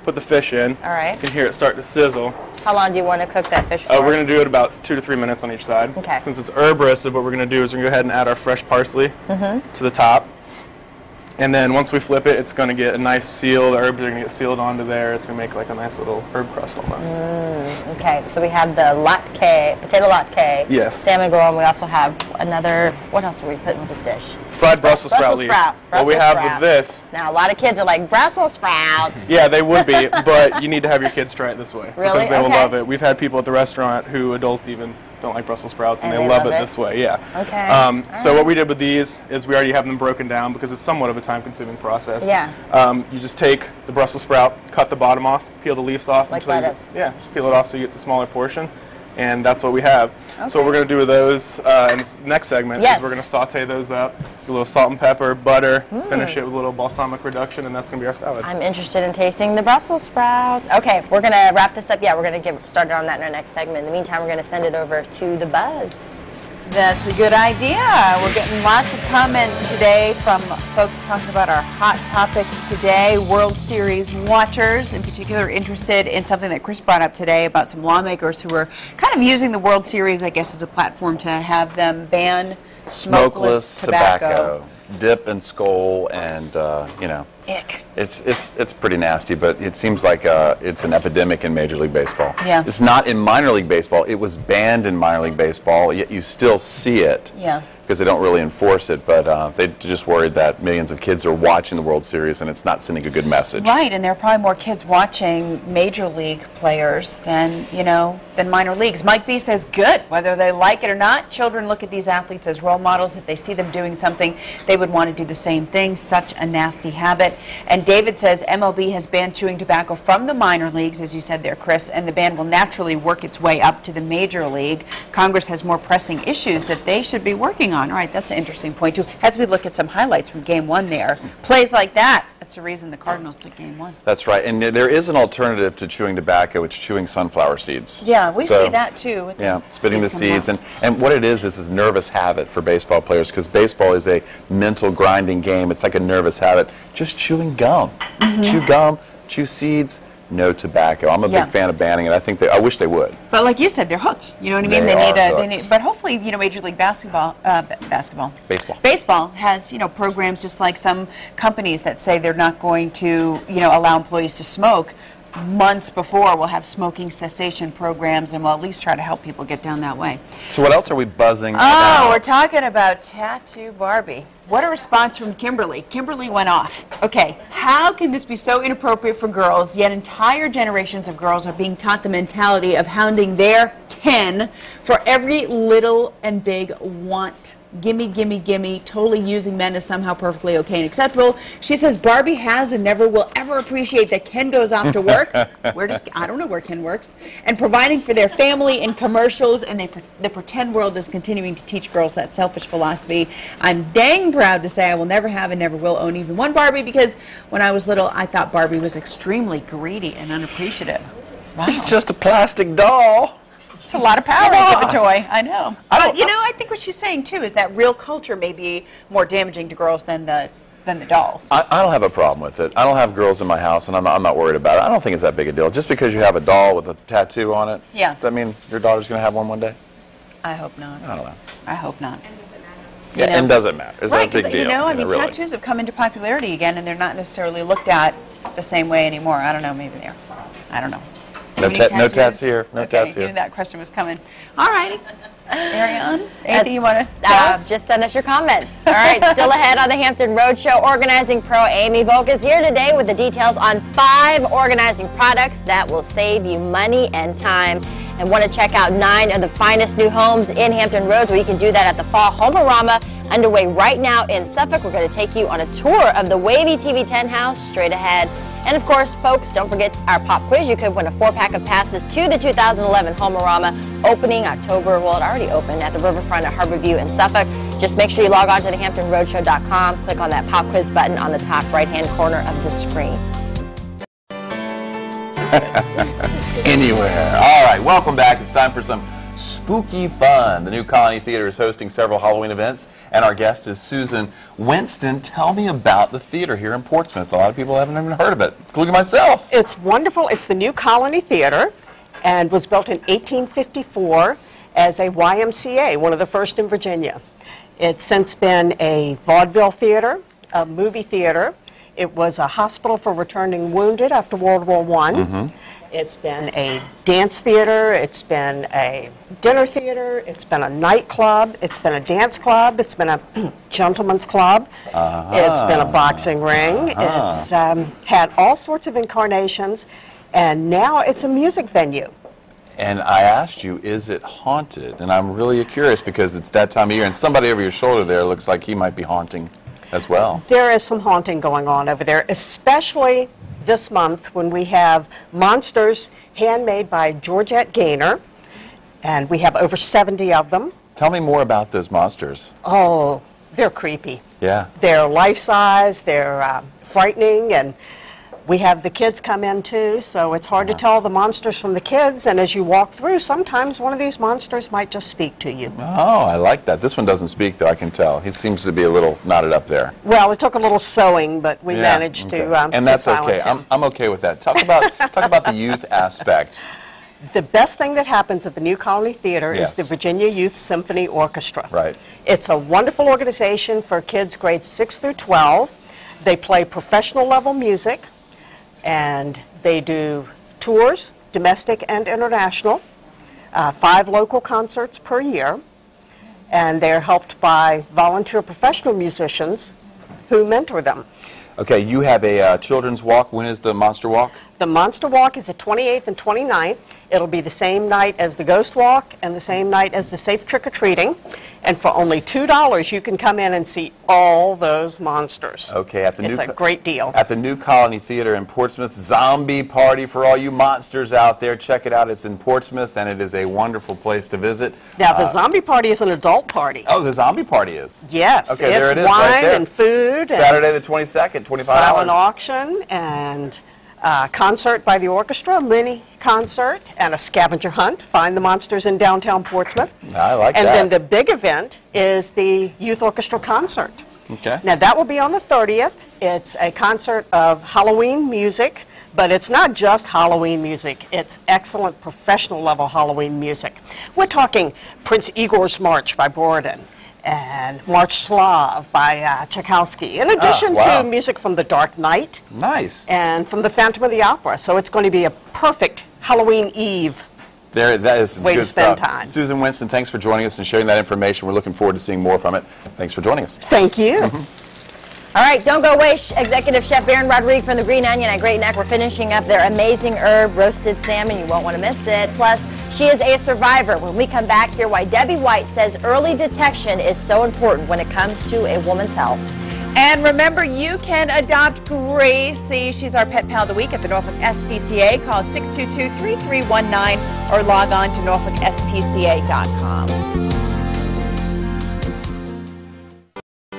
[SPEAKER 6] put the fish in.
[SPEAKER 3] All right.
[SPEAKER 6] You can hear it start to sizzle.
[SPEAKER 3] How long do you want to cook that fish for?
[SPEAKER 6] We're going to do it about 2 to 3 minutes on each side.
[SPEAKER 3] Okay.
[SPEAKER 6] Since it's herb roasted, what we're going to do is we're going to go ahead and add our fresh parsley to the top. And then once we flip it, it's going to get a nice seal. The herbs are going to get sealed onto there. It's going to make like a nice little herb crust almost.
[SPEAKER 3] Okay, so we have the latke, potato latke,
[SPEAKER 6] yes,
[SPEAKER 3] salmon roll, and we also have another, what else are we putting with this dish?
[SPEAKER 6] Fried Brussels sprout leaves. What we have with this.
[SPEAKER 3] Now, a lot of kids are like, Brussels sprouts.
[SPEAKER 6] Yeah, they would be, but you need to have your kids try it this way.
[SPEAKER 3] Really?
[SPEAKER 6] Because they will love it. We've had people at the restaurant who adults even don't like Brussels sprouts, and they love it this way, yeah.
[SPEAKER 3] Okay.
[SPEAKER 6] So what we did with these is we already have them broken down because it's somewhat of a time-consuming process.
[SPEAKER 3] Yeah.
[SPEAKER 6] You just take the Brussels sprout, cut the bottom off, peel the leaves off.
[SPEAKER 3] Like
[SPEAKER 6] until
[SPEAKER 3] lettuce.
[SPEAKER 6] just peel it off till you get the smaller portion. And that's what we have. Okay. So what we're going to do with those in this next segment is we're going to saute those up, do a little salt and pepper, butter, finish it with a little balsamic reduction, and that's going to be our salad.
[SPEAKER 3] I'm interested in tasting the Brussels sprouts. Okay, we're going to wrap this up. Yeah, we're going to get started on that in our next segment. In the meantime, we're going to send it over to the Buzz.
[SPEAKER 4] That's a good idea. We're getting lots of comments today from folks talking about our hot topics today. World Series watchers, in particular, interested in something that Chris brought up today about some lawmakers who were kind of using the World Series, I guess, as a platform to have them ban smokeless tobacco.
[SPEAKER 2] Dip and skull, and
[SPEAKER 4] Ick.
[SPEAKER 2] It's pretty nasty, but it seems like it's an epidemic in Major League Baseball.
[SPEAKER 4] Yeah.
[SPEAKER 2] It's not in minor league baseball. It was banned in minor league baseball, yet you still see it.
[SPEAKER 4] Yeah.
[SPEAKER 2] Because they don't really enforce it, but they're just worried that millions of kids are watching the World Series and it's not sending a good message.
[SPEAKER 4] Right, and there are probably more kids watching major league players than minor leagues. Mike B says, good, whether they like it or not. Children look at these athletes as role models. If they see them doing something, they would want to do the same thing. Such a nasty habit. And David says MLB has banned chewing tobacco from the minor leagues, as you said there, Chris, and the ban will naturally work its way up to the major league. Congress has more pressing issues that they should be working on. All right, that's an interesting point, too. As we look at some highlights from Game 1 there, plays like that, that's the reason the Cardinals took Game 1.
[SPEAKER 2] That's right, and there is an alternative to chewing tobacco. It's chewing sunflower seeds.
[SPEAKER 4] Yeah, we see that, too. With
[SPEAKER 2] spitting the seeds. And what it is a nervous habit for baseball players, because baseball is a mental grinding game. It's like a nervous habit. Just chewing gum. Chew gum, chew seeds. No tobacco. I'm a big fan of banning it. I wish they would.
[SPEAKER 4] But like you said, they're hooked. You know what I mean? They need. But hopefully, Major League Baseball has programs just like some companies that say they're not going to allow employees to smoke. Months before, we'll have smoking cessation programs, and we'll at least try to help people get down that way.
[SPEAKER 2] So what else are we buzzing about?
[SPEAKER 4] Oh, we're talking about Tattoo Barbie. What a response from Kimberly. Kimberly went off. Okay, how can this be so inappropriate for girls, yet entire generations of girls are being taught the mentality of hounding their Ken for every little and big want. Gimme, gimme, gimme, totally using men as somehow perfectly okay and acceptable. She says Barbie has and never will ever appreciate that Ken goes off to work. I don't know where Ken works. And providing for their family in commercials, and the pretend world is continuing to teach girls that selfish philosophy. I'm dang proud to say I will never have and never will own even one Barbie, because when I was little, I thought Barbie was extremely greedy and unappreciative. Wow.
[SPEAKER 2] It's just a plastic doll.
[SPEAKER 4] It's a lot of power to the toy. I know. But, I think what she's saying, too, is that real culture may be more damaging to girls than the dolls.
[SPEAKER 2] I don't have a problem with it. I don't have girls in my house, and I'm not worried about it. I don't think it's that big a deal. Just because you have a doll with a tattoo on it, does that mean your daughter's going to have one day?
[SPEAKER 4] I hope not.
[SPEAKER 2] I don't know.
[SPEAKER 4] I hope not.
[SPEAKER 2] Yeah, and does it matter? It's not a big deal.
[SPEAKER 4] Really. Tattoos have come into popularity again, and they're not necessarily looked at the same way anymore. I don't know, maybe they are. I don't know.
[SPEAKER 2] No tats here. No tats here.
[SPEAKER 4] Knew that question was coming. All righty. Ariane, anything you want to
[SPEAKER 3] just send us your comments. All right, still ahead on the Hampton Roadshow, organizing pro Amy Volk is here today with the details on 5 organizing products that will save you money and time. And want to check out 9 of the finest new homes in Hampton Roads, where you can do that at the Fall Homeorama, underway right now in Suffolk. We're going to take you on a tour of the WAVY TV 10 house straight ahead. And of course, folks, don't forget our pop quiz. You could win a 4-pack of passes to the 2011 Homeorama, opening October. Well, it already opened at the Riverfront at Harborview in Suffolk. Just make sure you log on to thehamptonroadshow.com. Click on that pop quiz button on the top right-hand corner of the screen.
[SPEAKER 2] Anywhere. All right, welcome back. It's time for some spooky fun. The New Colony Theater is hosting several Halloween events, and our guest is Susan Winston. Tell me about the theater here in Portsmouth. A lot of people haven't even heard of it, including myself.
[SPEAKER 8] It's wonderful. It's the New Colony Theater, and was built in 1854 as a YMCA, one of the first in Virginia. It's since been a vaudeville theater, a movie theater. It was a hospital for returning wounded after World War I. It's been a dance theater, it's been a dinner theater, it's been a nightclub, it's been a dance club, it's been a gentleman's club, it's been a boxing ring, it's had all sorts of incarnations, and now it's a music venue.
[SPEAKER 2] And I asked you, is it haunted? And I'm really curious because it's that time of year, and somebody over your shoulder there looks like he might be haunting as well.
[SPEAKER 8] There is some haunting going on over there, especially this month when we have monsters handmade by Georgette Gaynor, and we have over 70 of them.
[SPEAKER 2] Tell me more about those monsters.
[SPEAKER 8] Oh, they're creepy.
[SPEAKER 2] Yeah.
[SPEAKER 8] They're life-size, they're frightening, and we have the kids come in too, so it's hard to tell the monsters from the kids, and as you walk through, sometimes one of these monsters might just speak to you.
[SPEAKER 2] Oh, I like that. This one doesn't speak, though, I can tell. He seems to be a little knotted up there.
[SPEAKER 8] Well, it took a little sewing, but we managed to
[SPEAKER 2] and that's okay.
[SPEAKER 8] him.
[SPEAKER 2] I'm okay with that. Talk about the youth aspect.
[SPEAKER 8] The best thing that happens at the New Colony Theater is the Virginia Youth Symphony Orchestra.
[SPEAKER 2] Right.
[SPEAKER 8] It's a wonderful organization for kids grades 6 through 12. They play professional level music, and they do tours, domestic and international, 5 local concerts per year, and they're helped by volunteer professional musicians who mentor them.
[SPEAKER 2] Okay, you have a children's walk. When is the Monster Walk?
[SPEAKER 8] The Monster Walk is the 28th and 29th. It'll be the same night as the Ghost Walk and the same night as the Safe Trick-or-Treating. And for only $2, you can come in and see all those monsters.
[SPEAKER 2] Okay,
[SPEAKER 8] it's a great deal.
[SPEAKER 2] At the New Colony Theater in Portsmouth, zombie party for all you monsters out there. Check it out. It's in Portsmouth, and it is a wonderful place to visit.
[SPEAKER 8] Now, the zombie party is an adult party.
[SPEAKER 2] Oh, the zombie party is?
[SPEAKER 8] Yes.
[SPEAKER 2] Okay, there it is,
[SPEAKER 8] wine
[SPEAKER 2] right there.
[SPEAKER 8] And food.
[SPEAKER 2] Saturday the 22nd, 25 hours.
[SPEAKER 8] Silent auction and concert by the orchestra, mini concert, and a scavenger hunt. Find the monsters in downtown Portsmouth.
[SPEAKER 2] I like
[SPEAKER 8] that. And then the big event is the youth orchestra concert.
[SPEAKER 2] Okay.
[SPEAKER 8] Now that will be on the 30th. It's a concert of Halloween music, but it's not just Halloween music. It's excellent professional level Halloween music. We're talking Prince Igor's March by Borodin, and March Slav by Tchaikovsky, in addition to music from The Dark Knight.
[SPEAKER 2] Nice.
[SPEAKER 8] And from The Phantom of the Opera. So it's going to be a perfect Halloween Eve
[SPEAKER 2] that is some
[SPEAKER 8] way
[SPEAKER 2] good
[SPEAKER 8] to spend
[SPEAKER 2] stuff.
[SPEAKER 8] time.
[SPEAKER 2] Susan Winston, thanks for joining us and sharing that information. We're looking forward to seeing more from it. Thanks for joining us.
[SPEAKER 8] Thank you.
[SPEAKER 3] All right, don't go away. Executive Chef Baron Rodriguez from the Green Onion at Great Neck. We're finishing up their amazing herb roasted salmon. You won't want to miss it. Plus, she is a survivor. When we come back here, why Debbie White says early detection is so important when it comes to a woman's health.
[SPEAKER 4] And remember, you can adopt Gracie. She's our Pet Pal of the Week at the Norfolk SPCA. Call 622-3319 or log on to norfolkspca.com.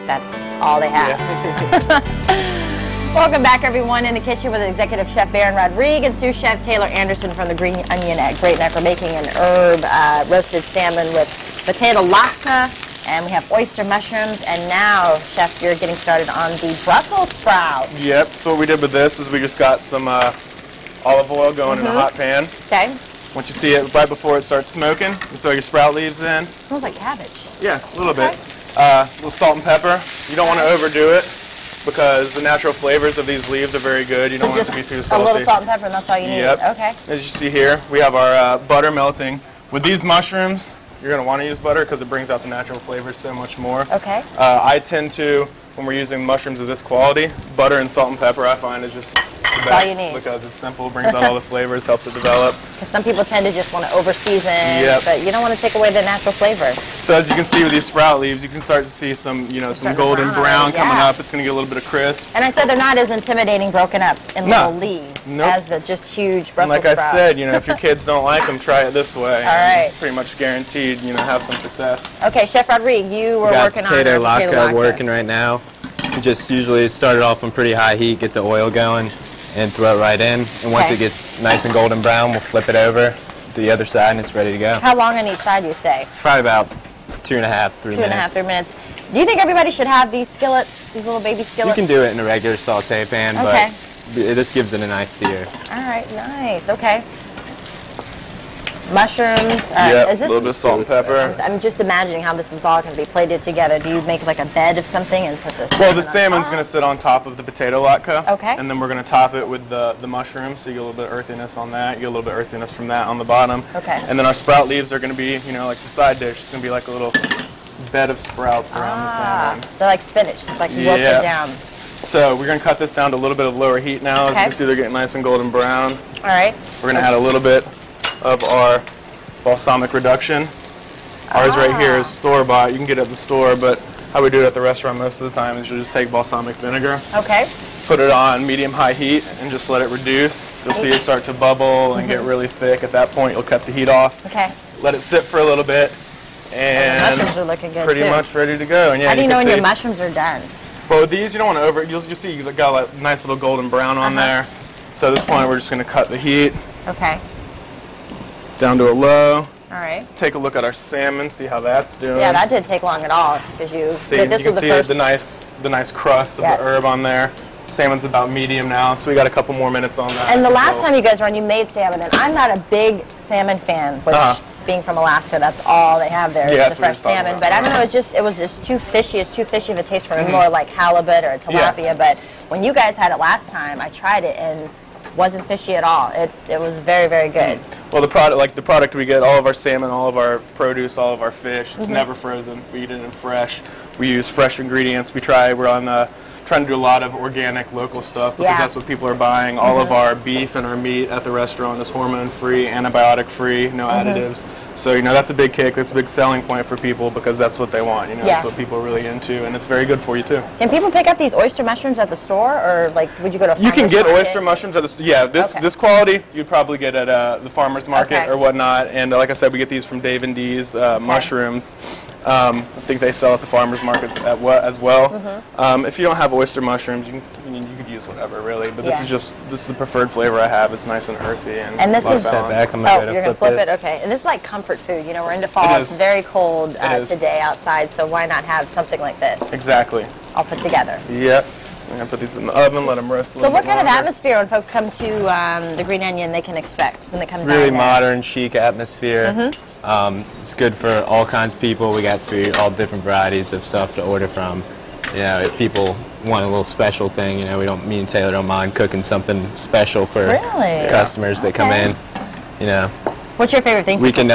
[SPEAKER 3] That's all they have. Welcome back, everyone, in the kitchen with Executive Chef Baron Rodriguez and sous chef Taylor Anderson from the Green Onion at Great Neck. We're making an herb roasted salmon with potato latke, and we have oyster mushrooms. And now, Chef, you're getting started on the Brussels sprouts.
[SPEAKER 6] Yep. So what we did with this is we just got some olive oil going in a hot pan.
[SPEAKER 3] Okay.
[SPEAKER 6] Once you see it right before it starts smoking, you throw your sprout leaves in.
[SPEAKER 3] Smells like cabbage.
[SPEAKER 6] Yeah, a little bit. A little salt and pepper. You don't want to overdo it because the natural flavors of these leaves are very good. You don't want it to be too salty.
[SPEAKER 3] A little salt and pepper, and that's all you need.
[SPEAKER 6] Yep.
[SPEAKER 3] Okay.
[SPEAKER 6] As you see here, we have our butter melting. With these mushrooms, you're going to want to use butter because it brings out the natural flavors so much more.
[SPEAKER 3] Okay.
[SPEAKER 6] I tend to, when we're using mushrooms of this quality, butter and salt and pepper I find is just the best
[SPEAKER 3] all you need.
[SPEAKER 6] because it's simple, brings out all the flavors, helps it develop.
[SPEAKER 3] Because some people tend to just want to over-season,
[SPEAKER 6] Yep.
[SPEAKER 3] but you don't want to take away the natural flavor.
[SPEAKER 6] So as you can see with these sprout leaves, you can start to see some, some golden brown coming up. It's going to get a little bit of crisp.
[SPEAKER 3] And I said they're not as intimidating broken up in
[SPEAKER 6] No.
[SPEAKER 3] little leaves
[SPEAKER 6] Nope.
[SPEAKER 3] as the just huge Brussels
[SPEAKER 6] And like
[SPEAKER 3] sprout.
[SPEAKER 6] I said, if your kids don't like them, try it this way.
[SPEAKER 3] All right.
[SPEAKER 6] Pretty much guaranteed, have some success.
[SPEAKER 3] Okay, Chef Rodrigue, you were
[SPEAKER 7] Got
[SPEAKER 3] working on
[SPEAKER 7] potato
[SPEAKER 3] our potato
[SPEAKER 7] latke
[SPEAKER 3] latke.
[SPEAKER 7] working right now. You just usually start it off on pretty high heat, get the oil going, and throw it right in. And once
[SPEAKER 3] Okay.
[SPEAKER 7] it gets nice and golden brown, we'll flip it over to the other side, and it's ready to go.
[SPEAKER 3] How long on each side do you say?
[SPEAKER 7] Probably about 2.5, 3 minutes.
[SPEAKER 3] 2.5, 3 minutes. Do you think everybody should have these skillets, these little baby
[SPEAKER 7] You
[SPEAKER 3] skillets?
[SPEAKER 7] can do it in a regular saute pan,
[SPEAKER 3] Okay.
[SPEAKER 7] but this gives it a nice sear.
[SPEAKER 3] All right, nice. Okay. Mushrooms.
[SPEAKER 6] Yep,
[SPEAKER 3] Is
[SPEAKER 6] a little bit of salt and pepper.
[SPEAKER 3] I'm just imagining how this is all going to be plated together. Do you make like a bed of something and put this?
[SPEAKER 6] Well, the salmon's going to sit on top of the potato latke.
[SPEAKER 3] Okay.
[SPEAKER 6] And then we're going to top it with the mushrooms, so you get a little bit of earthiness on that. You get a little bit of earthiness from that on the bottom.
[SPEAKER 3] Okay.
[SPEAKER 6] And then our sprout leaves are going to be, like the side dish. It's going to be like a little bed of sprouts around the salmon.
[SPEAKER 3] They're like spinach. It's like wilted
[SPEAKER 6] Yeah.
[SPEAKER 3] down.
[SPEAKER 6] So we're going to cut this down to a little bit of lower heat now. As you
[SPEAKER 3] Okay.
[SPEAKER 6] can see, they're getting nice and golden brown.
[SPEAKER 3] All right.
[SPEAKER 6] We're going to add a little bit of our balsamic reduction. Ours right here is store-bought. You can get it at the store, but how we do it at the restaurant most of the time is you just take balsamic vinegar,
[SPEAKER 3] Okay.
[SPEAKER 6] put it on medium-high heat, and just let it reduce. You'll see it start to bubble and get really thick. At that point, you'll cut the heat off.
[SPEAKER 3] Okay.
[SPEAKER 6] Let it sit for a little bit,
[SPEAKER 3] And the
[SPEAKER 6] and
[SPEAKER 3] mushrooms are looking good
[SPEAKER 6] pretty
[SPEAKER 3] too.
[SPEAKER 6] much ready to go. And yeah,
[SPEAKER 3] How do you
[SPEAKER 6] can
[SPEAKER 3] know when
[SPEAKER 6] see,
[SPEAKER 3] your mushrooms are done?
[SPEAKER 6] but with these, you don't want to over. You'll see you got like nice little golden brown on there. So at this point, we're just going to cut the heat
[SPEAKER 3] Okay.
[SPEAKER 6] down to a low.
[SPEAKER 3] All right.
[SPEAKER 6] Take a look at our salmon, see how that's doing.
[SPEAKER 3] Yeah, that didn't take long at all because you
[SPEAKER 6] See,
[SPEAKER 3] did this
[SPEAKER 6] you
[SPEAKER 3] was
[SPEAKER 6] can
[SPEAKER 3] the
[SPEAKER 6] see
[SPEAKER 3] first.
[SPEAKER 6] the nice crust of
[SPEAKER 3] Yes.
[SPEAKER 6] the herb on there. Salmon's about medium now, so we got a couple more minutes on that.
[SPEAKER 3] And the last time you guys were on, you made salmon, and I'm not a big salmon fan, which, being from Alaska, that's all they have there is
[SPEAKER 6] Yeah,
[SPEAKER 3] the
[SPEAKER 6] that's what
[SPEAKER 3] fresh
[SPEAKER 6] you're talking
[SPEAKER 3] salmon.
[SPEAKER 6] about.
[SPEAKER 3] But I don't know, it was just too fishy. It's too fishy of a taste for me, more like halibut or tilapia. But when you guys had it last time, I tried it and wasn't fishy at all. It was very, very good.
[SPEAKER 6] Well, the product we get, all of our salmon, all of our produce, all of our fish, it's never frozen. We eat it in fresh. We use fresh ingredients. We're on trying to do a lot of organic, local stuff because that's what people are buying. All of our beef and our meat at the restaurant is hormone-free, antibiotic-free, no additives. So, that's a big kick. That's a big selling point for people because that's what they want. That's what people are really into, and it's very good for you, too.
[SPEAKER 3] Can people pick up these oyster mushrooms at the store, or would you go to a
[SPEAKER 6] You can
[SPEAKER 3] farmer's
[SPEAKER 6] get
[SPEAKER 3] market?
[SPEAKER 6] oyster mushrooms at the store. Yeah, this quality you'd probably get at the farmer's market or whatnot. And like I said, we get these from Dave and D's mushrooms. I think they sell at the farmer's market as well. If you don't have oyster mushrooms, you could use whatever really. But this is the preferred flavor I have. It's nice and earthy and
[SPEAKER 3] this is
[SPEAKER 7] Step back, I'm
[SPEAKER 3] you're
[SPEAKER 7] gonna
[SPEAKER 3] gonna
[SPEAKER 7] flip
[SPEAKER 3] flip
[SPEAKER 7] this.
[SPEAKER 3] it. Okay, and this is like comfort food. We're into fall.
[SPEAKER 6] It
[SPEAKER 3] It's
[SPEAKER 6] is.
[SPEAKER 3] very cold
[SPEAKER 6] is.
[SPEAKER 3] today outside, so why not have something like this
[SPEAKER 6] Exactly.
[SPEAKER 3] all put together?
[SPEAKER 6] Yep. I'm gonna put these in the oven, let them rest a
[SPEAKER 3] So
[SPEAKER 6] little
[SPEAKER 3] what
[SPEAKER 6] bit
[SPEAKER 3] kind of
[SPEAKER 6] longer.
[SPEAKER 3] atmosphere when folks come to the Green Onion they can expect when they come down
[SPEAKER 7] Really
[SPEAKER 3] there?
[SPEAKER 7] modern, chic atmosphere. It's good for all kinds of people. We got food, all different varieties of stuff to order from. If people want a little special thing, me and Taylor don't mind cooking something special for
[SPEAKER 3] Really?
[SPEAKER 7] customers that come in.
[SPEAKER 3] What's your favorite thing?
[SPEAKER 7] We can,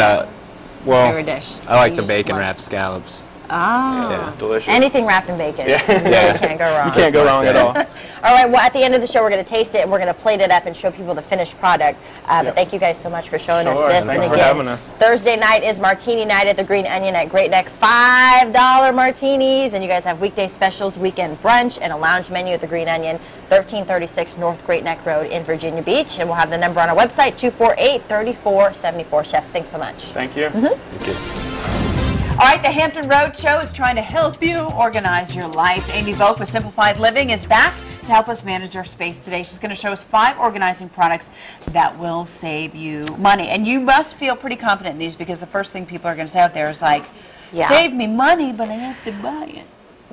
[SPEAKER 3] favorite dish?
[SPEAKER 7] I like
[SPEAKER 3] You
[SPEAKER 7] the
[SPEAKER 3] just
[SPEAKER 7] bacon
[SPEAKER 3] love-
[SPEAKER 7] wrapped scallops.
[SPEAKER 3] Oh.
[SPEAKER 6] Yeah, it's delicious.
[SPEAKER 3] Anything wrapped in bacon.
[SPEAKER 6] Yeah.
[SPEAKER 3] You really can't go wrong.
[SPEAKER 6] You can't go wrong at all.
[SPEAKER 3] All right, well, at the end of the show, we're going to taste it, and we're going to plate it up and show people the finished product. But thank you guys so much for showing us
[SPEAKER 6] Sure,
[SPEAKER 3] this.
[SPEAKER 6] thanks
[SPEAKER 3] And
[SPEAKER 6] for
[SPEAKER 3] again,
[SPEAKER 6] having us.
[SPEAKER 3] Thursday night is Martini Night at the Green Onion at Great Neck. $5 martinis, and you guys have weekday specials, weekend brunch, and a lounge menu at the Green Onion, 1336 North Great Neck Road in Virginia Beach. And we'll have the number on our website, 248-3474. Chefs, thanks so much.
[SPEAKER 6] Thank you.
[SPEAKER 7] Thank you.
[SPEAKER 4] All right, the Hampton Road Show is trying to help you organize your life. Amy Volk with Simplified Living is back to help us manage our space today. She's going to show us 5 organizing products that will save you money. And you must feel pretty confident in these because the first thing people are going to say out there is like, save me money, but I have to buy it.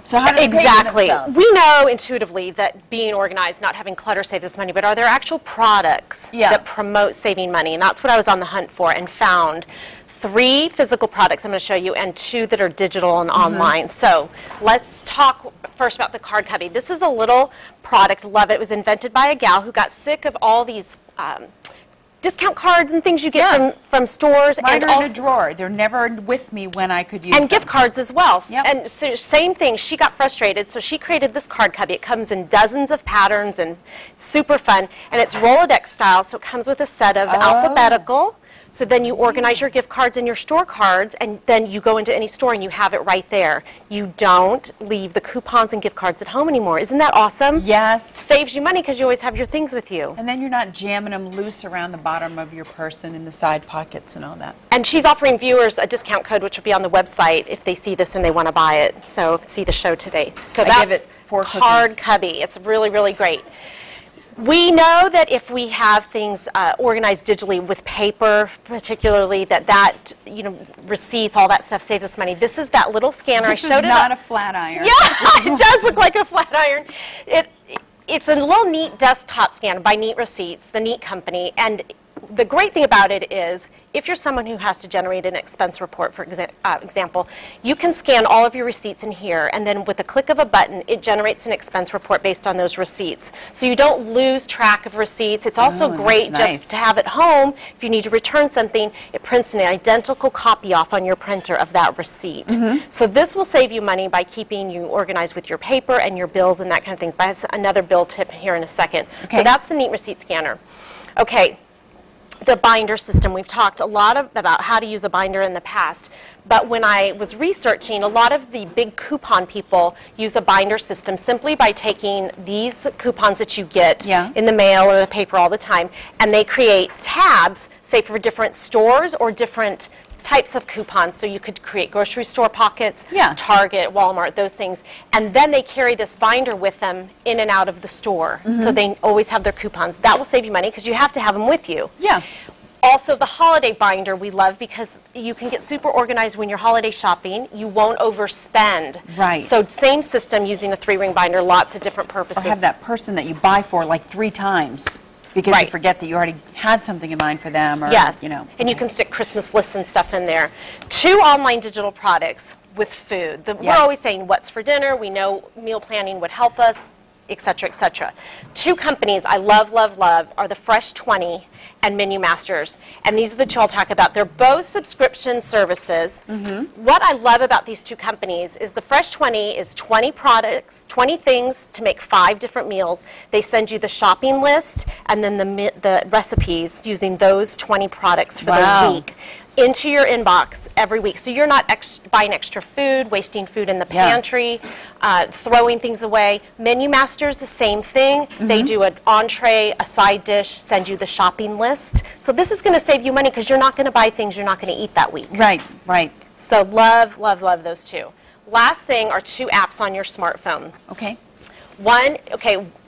[SPEAKER 4] So how do they pay for
[SPEAKER 9] Exactly.
[SPEAKER 4] themselves?
[SPEAKER 9] We know intuitively that being organized, not having clutter saves us money, but are there actual products that promote saving money? And that's what I was on the hunt for and found 3 physical products I'm going to show you and 2 that are digital and online. So let's talk first about the card cubby. This is a little product, love it. It was invented by a gal who got sick of all these discount cards and things you get from stores.
[SPEAKER 4] Mine
[SPEAKER 9] and
[SPEAKER 4] are in a drawer. They're never with me when I could use them.
[SPEAKER 9] And gift cards as well.
[SPEAKER 4] Yep.
[SPEAKER 9] And so same thing, she got frustrated, so she created this card cubby. It comes in dozens of patterns and super fun. And it's Rolodex style, so it comes with a set of alphabetical. So then you organize your gift cards and your store cards, and then you go into any store and you have it right there. You don't leave the coupons and gift cards at home anymore. Isn't that awesome?
[SPEAKER 4] Yes.
[SPEAKER 9] Saves you money because you always have your things with you.
[SPEAKER 4] And then you're not jamming them loose around the bottom of your purse and in the side pockets and all that.
[SPEAKER 9] And she's offering viewers a discount code, which will be on the website if they see this and they want to buy it. So see the show today. So
[SPEAKER 4] I give it 4 cookies.
[SPEAKER 9] Card cubby. It's really, really great. We know that if we have things organized digitally with paper, particularly, that you know, receipts, all that stuff saves us money. This is that little scanner.
[SPEAKER 4] This
[SPEAKER 9] I showed
[SPEAKER 4] is not a flat iron.
[SPEAKER 9] Yeah, it does look like a flat iron. It's a little neat desktop scanner by Neat Receipts, the Neat company, and the great thing about it is if you're someone who has to generate an expense report, for example, you can scan all of your receipts in here, and then with a click of a button, it generates an expense report based on those receipts. So you don't lose track of receipts. It's also great just to have at home. If you need to return something, it prints an identical copy off on your printer of that receipt. So this will save you money by keeping you organized with your paper and your bills and that kind of things. But I have another bill tip here in a second. So that's the Neat Receipt Scanner. Okay. The binder system. We've talked a lot about how to use a binder in the past, but when I was researching, a lot of the big coupon people use a binder system simply by taking these coupons that you get in the mail or the paper all the time, and they create tabs, say for different stores or different types of coupons. So you could create grocery store pockets, Target, Walmart, those things. And then they carry this binder with them in and out of the store. So they always have their coupons. That will save you money because you have to have them with you.
[SPEAKER 4] Yeah.
[SPEAKER 9] Also, the holiday binder we love because you can get super organized when you're holiday shopping. You won't overspend.
[SPEAKER 4] Right.
[SPEAKER 9] So same system using a 3-ring binder, lots of different purposes.
[SPEAKER 4] Or have that person that you buy for like 3 times. Because you forget that you already had something in mind for them. Or, you know.
[SPEAKER 9] And you can stick Christmas lists and stuff in there. 2 online digital products with food. We're always saying what's for dinner. We know meal planning would help us, et cetera, et cetera. 2 companies I love, love, love are the Fresh 20 and Menu Masters. And these are the 2 I'll talk about. They're both subscription services. What I love about these 2 companies is the Fresh 20 is 20 products, 20 things to make 5 different meals. They send you the shopping list and then the recipes using those 20 products for the week into your inbox every week. So you're not buying extra food, wasting food in the pantry, throwing things away. Menu Masters, the same thing. They do an entree, a side dish, send you the shopping list. So this is going to save you money because you're not going to buy things you're not going to eat that week.
[SPEAKER 4] Right, right.
[SPEAKER 9] So love, love, love those 2. Last thing are 2 apps on your smartphone.
[SPEAKER 4] Okay.
[SPEAKER 9] One,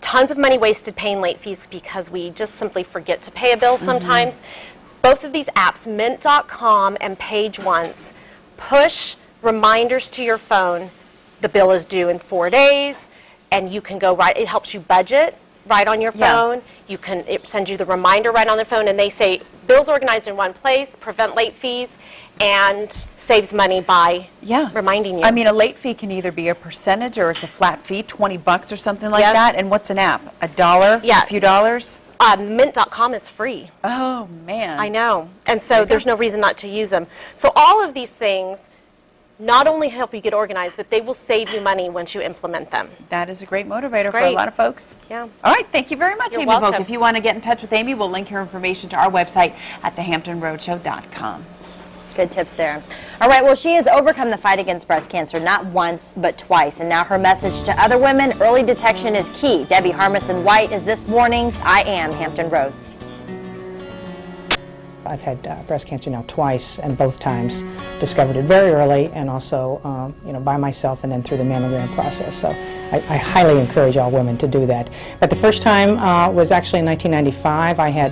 [SPEAKER 9] tons of money wasted paying late fees because we just simply forget to pay a bill sometimes. Both of these apps, Mint.com and Page Once, push reminders to your phone. The bill is due in 4 days, and you can go right. It helps you budget right on your phone. It sends you the reminder right on the phone, and they say bills organized in one place, prevent late fees, and saves money by reminding you.
[SPEAKER 4] I mean, a late fee can either be a percentage or it's a flat fee, $20 or something like that. And what's an app? $1? A few dollars?
[SPEAKER 9] Mint.com is free.
[SPEAKER 4] Oh, man.
[SPEAKER 9] I know. And so there's no reason not to use them. So all of these things not only help you get organized, but they will save you money once you implement them.
[SPEAKER 4] That is a great motivator for a lot of folks.
[SPEAKER 9] Yeah.
[SPEAKER 4] All right. Thank you very much,
[SPEAKER 9] You're
[SPEAKER 4] Amy
[SPEAKER 9] welcome.
[SPEAKER 4] Polk. If you want to get in touch with Amy, we'll link her information to our website at thehamptonroadshow.com.
[SPEAKER 3] Good tips there. All right, well, she has overcome the fight against breast cancer not once, but twice. And now her message to other women, early detection is key. Debbie Harmison-White is this morning's I Am Hampton Roads.
[SPEAKER 10] I've had breast cancer now twice, and both times discovered it very early, and also by myself, and then through the mammogram process. So I highly encourage all women to do that. But the first time was actually in 1995. I had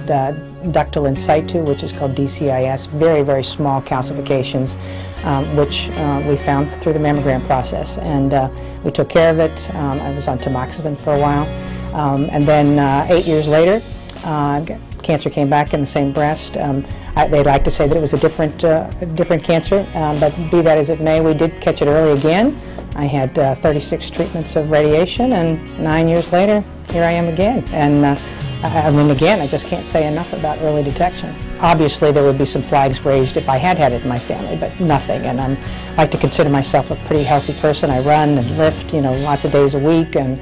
[SPEAKER 10] ductal in situ, which is called DCIS, very, very small calcifications, which we found through the mammogram process. And we took care of it. I was on tamoxifen for a while. And then 8 years later, cancer came back in the same breast. They'd like to say that it was a different cancer, but be that as it may, we did catch it early again. I had 36 treatments of radiation, and 9 years later, here I am again. And I mean, again, I just can't say enough about early detection. Obviously, there would be some flags raised if I had it in my family, but nothing. And I like to consider myself a pretty healthy person. I run and lift, lots of days a week, and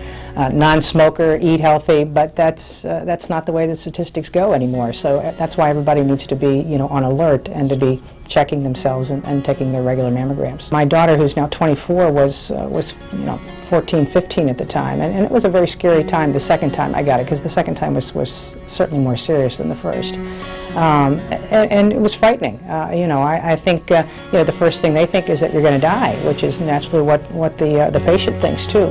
[SPEAKER 10] non-smoker, eat healthy. But that's not the way the statistics go anymore. So that's why everybody needs to be, on alert and to be checking themselves and taking their regular mammograms. My daughter, who's now 24, was 14, 15 at the time, and it was a very scary time the second time I got it, because the second time was certainly more serious than the first, and it was frightening. I think the first thing they think is that you're going to die, which is naturally what the patient thinks too.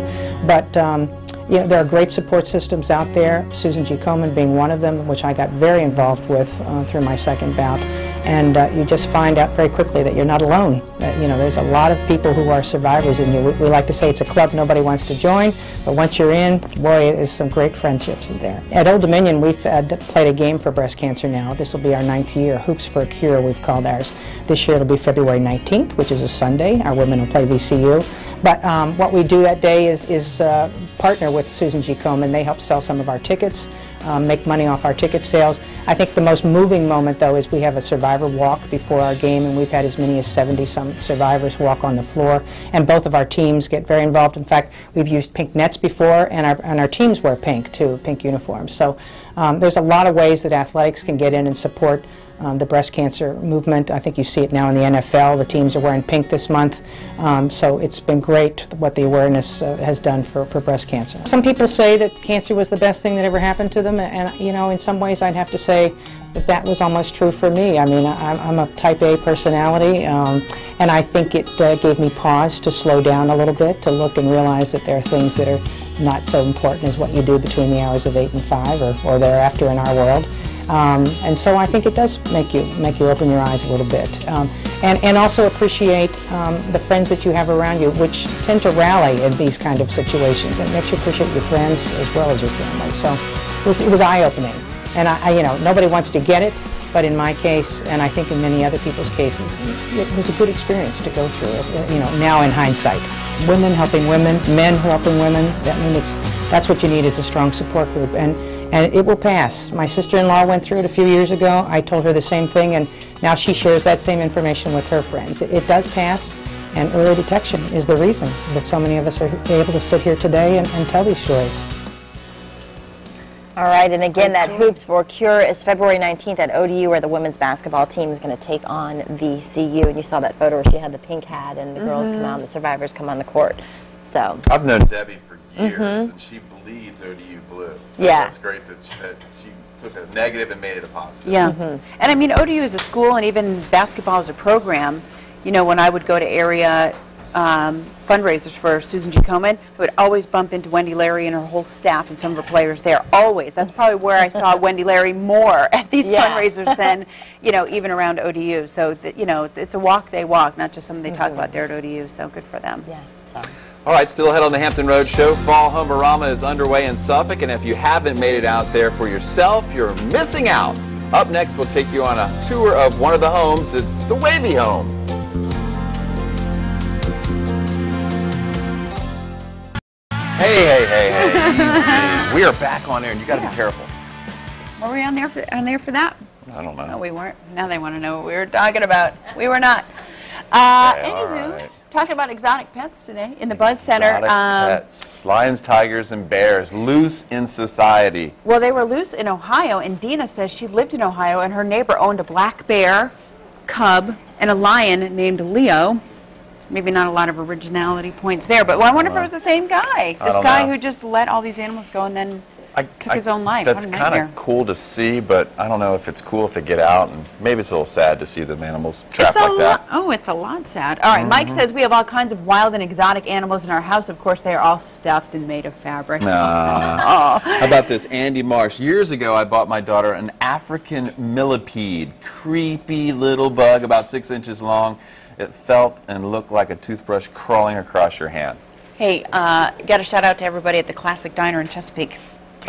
[SPEAKER 10] But there are great support systems out there, Susan G. Komen being one of them, which I got very involved with through my second bout. And you just find out very quickly that you're not alone. There's a lot of people who are survivors, and we like to say it's a club nobody wants to join, but once you're in, boy, there's some great friendships in there. At Old Dominion, we've played a game for breast cancer now. This will be our 9th year. Hoops for a Cure, we've called ours. This year it'll be February 19th, which is a Sunday. Our women will play VCU. But what we do that day is partner with Susan G. Komen. They help sell some of our tickets, make money off our ticket sales. I think the most moving moment, though, is we have a survivor walk before our game, and we've had as many as 70-some survivors walk on the floor, and both of our teams get very involved. In fact, we've used pink nets before, and our teams wear pink, too, pink uniforms. So there's a lot of ways that athletics can get in and support the breast cancer movement. I think you see it now in the NFL. The teams are wearing pink this month. So it's been great what the awareness has done for breast cancer. Some people say that cancer was the best thing that ever happened to them, and in some ways I'd have to say that was almost true for me. I mean, I'm a type A personality, and I think it gave me pause to slow down a little bit, to look and realize that there are things that are not so important as what you do between the hours of 8 and 5 or thereafter in our world. And so I think it does make you open your eyes a little bit, and also appreciate the friends that you have around you, which tend to rally in these kind of situations. It makes you appreciate your friends as well as your family. So it was eye-opening, and nobody wants to get it, but in my case, and I think in many other people's cases, it was a good experience to go through it. Now in hindsight, women helping women, men helping women. That's what you need, is a strong support group. And it will pass. My sister-in-law went through it a few years ago. I told her the same thing, and now she shares that same information with her friends. It does pass, and early detection is the reason that so many of us are able to sit here today and tell these stories.
[SPEAKER 3] All right, and again, that Hoops for a Cure is February 19th at ODU, where the women's basketball team is going to take on VCU. And you saw that photo where she had the pink hat, and the girls come out, and the survivors come on the court. So
[SPEAKER 2] I've known Debbie for years, and she bleeds ODU blue. So that's great that she took a negative and made it a positive.
[SPEAKER 4] Yeah, and I mean, ODU is a school, and even basketball is a program. When I would go to area fundraisers for Susan G. Komen, I would always bump into Wendy Larry and her whole staff and some of her players there, always. That's probably where I saw Wendy Larry more at these fundraisers than, even around ODU. So, it's a walk they walk, not just something they talk about there at ODU, so good for them.
[SPEAKER 3] Yeah.
[SPEAKER 2] All right, still ahead on the Hampton Road Show. Fall Homerama is underway in Suffolk, and if you haven't made it out there for yourself, you're missing out. Up next, we'll take you on a tour of one of the homes. It's the WAVY home. Hey. Easy. We are back on air, and you got to be careful.
[SPEAKER 4] Were we on there for that?
[SPEAKER 2] I don't know.
[SPEAKER 4] No, we weren't. Now they want to know what we were talking about. We were not. Anywho, talking about exotic pets today in the Buzz Center.
[SPEAKER 2] Pets. Lions, tigers, and bears, loose in society.
[SPEAKER 4] Well, they were loose in Ohio, and Dina says she lived in Ohio, and her neighbor owned a black bear, cub, and a lion named Leo. Maybe not a lot of originality points there, but I wonder if it was the same guy. This guy who just let all these animals go and then took his own life.
[SPEAKER 2] That's kind of cool to see, but I don't know if it's cool if they get out, and maybe it's a little sad to see the animals trapped like that.
[SPEAKER 4] Oh, it's a lot sad. All right, Mike says we have all kinds of wild and exotic animals in our house. Of course, they are all stuffed and made of fabric.
[SPEAKER 2] How about this? Andy Marsh. Years ago, I bought my daughter an African millipede, creepy little bug about 6 inches long. It felt and looked like a toothbrush crawling across your hand.
[SPEAKER 4] Hey, got a shout out to everybody at the Classic Diner in Chesapeake.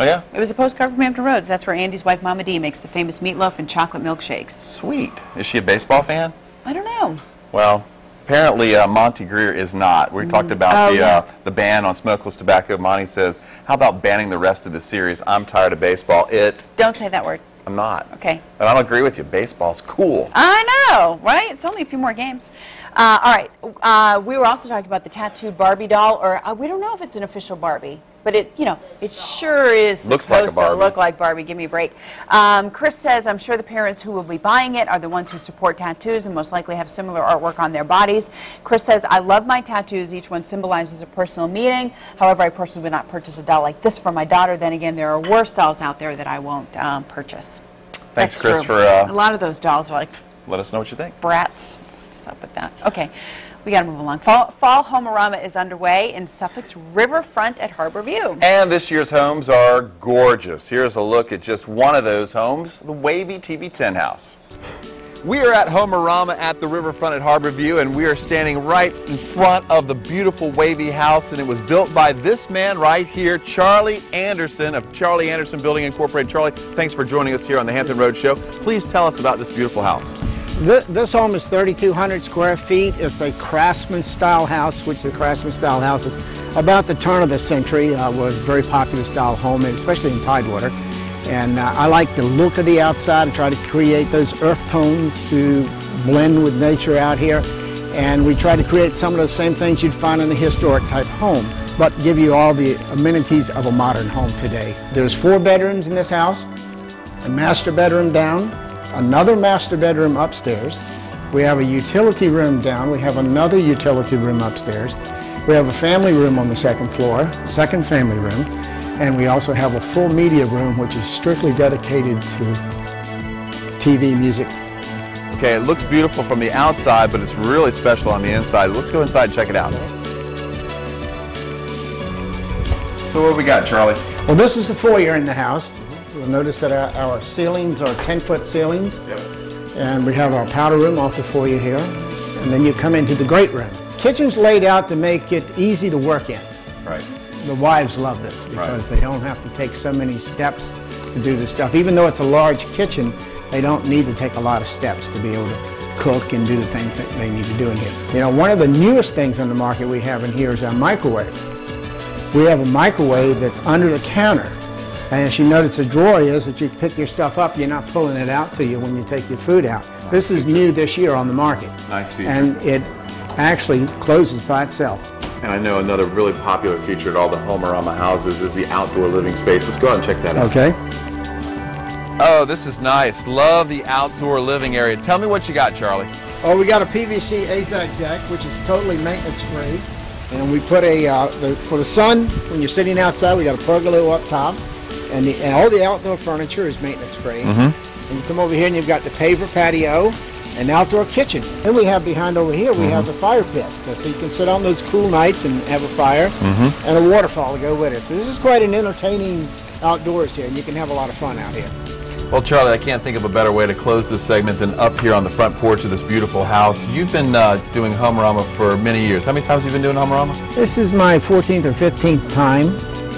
[SPEAKER 2] Oh, yeah?
[SPEAKER 4] It was a postcard from Hampton Roads. That's where Andy's wife, Mama D, makes the famous meatloaf and chocolate milkshakes.
[SPEAKER 2] Sweet. Is she a baseball fan?
[SPEAKER 4] I don't know.
[SPEAKER 2] Well, Apparently, Monty Greer is not. We talked about the ban on smokeless tobacco. Monty says, how about banning the rest of the series? I'm tired of baseball.
[SPEAKER 4] Don't say that word.
[SPEAKER 2] I'm not.
[SPEAKER 4] Okay.
[SPEAKER 2] And I don't agree with you. Baseball's cool.
[SPEAKER 4] I know, right? It's only a few more games. All right. We were also talking about the tattooed Barbie doll, or we don't know if it's an official Barbie, but it sure is supposed to look like Barbie. Give me a break. Chris says, I'm sure the parents who will be buying it are the ones who support tattoos and most likely have similar artwork on their bodies. Chris says, I love my tattoos. Each one symbolizes a personal meaning. However, I personally would not purchase a doll like this for my daughter. Then again, there are worse dolls out there that I won't purchase.
[SPEAKER 2] Thanks, Chris, for
[SPEAKER 4] a lot of those dolls are like,
[SPEAKER 2] let us know what you think.
[SPEAKER 4] Brats. What's up with that? Okay. We got to move along. Fall Home-A-Rama is underway in Suffolk's riverfront at Harbor View.
[SPEAKER 2] And this year's homes are gorgeous. Here's a look at just one of those homes, the WAVY TV10 house. We are at Home-A-Rama at the riverfront at Harbor View, and we are standing right in front of the beautiful WAVY house, and it was built by this man right here, Charlie Anderson of Charlie Anderson Building Incorporated. Charlie, thanks for joining us here on the Hampton Road Show. Please tell us about this beautiful house.
[SPEAKER 11] This home is 3,200 square feet. It's a craftsman-style house, which the craftsman-style house is about the turn of the century. Was a very popular style home, especially in Tidewater. And I like the look of the outside and try to create those earth tones to blend with nature out here. And we try to create some of the same things you'd find in a historic type home, but give you all the amenities of a modern home today. There's 4 bedrooms in this house, a master bedroom down, another master bedroom upstairs. We have a utility room down. We have another utility room upstairs. We have a family room on the second floor, second family room, and we also have a full media room which is strictly dedicated to TV, music.
[SPEAKER 2] Okay, it looks beautiful from the outside, but it's really special on the inside. Let's go inside and check it out. So what do we got, Charlie?
[SPEAKER 11] Well, this is the foyer in the house. You'll notice that our ceilings are 10-foot ceilings.
[SPEAKER 2] Yep.
[SPEAKER 11] And we have our powder room off the foyer here. And then you come into the great room. Kitchen's laid out to make it easy to work in.
[SPEAKER 2] Right.
[SPEAKER 11] The wives love this because they don't have to take so many steps to do this stuff. Even though it's a large kitchen, they don't need to take a lot of steps to be able to cook and do the things that they need to do in here. You know, one of the newest things on the market we have in here is our microwave. We have a microwave that's under the counter. And as you notice, the drawer is that you pick your stuff up, you're not pulling it out to you when you take your food out. Nice. This is new this year on the market.
[SPEAKER 2] Nice feature.
[SPEAKER 11] And it actually closes by itself.
[SPEAKER 2] And I know another really popular feature at all the Home-A-Rama houses is the outdoor living space. Let's go out and check that out.
[SPEAKER 11] Okay.
[SPEAKER 2] Oh, this is nice. Love the outdoor living area. Tell me what you got, Charlie.
[SPEAKER 11] Oh, we got a PVC AZAC deck, which is totally maintenance-free. And we put for the sun, when you're sitting outside, we got a pergola up top. And all the outdoor furniture is maintenance-free. Mm-hmm. And you come over here and you've got the paver patio and outdoor kitchen. Then we have behind over here, we have the fire pit. So you can sit on those cool nights and have a fire and a waterfall to go with it. So this is quite an entertaining outdoors here, and you can have a lot of fun out here.
[SPEAKER 2] Well, Charlie, I can't think of a better way to close this segment than up here on the front porch of this beautiful house. You've been doing Home-A-Rama for many years. How many times have you been doing Home-A-Rama?
[SPEAKER 11] This is my 14th or 15th time.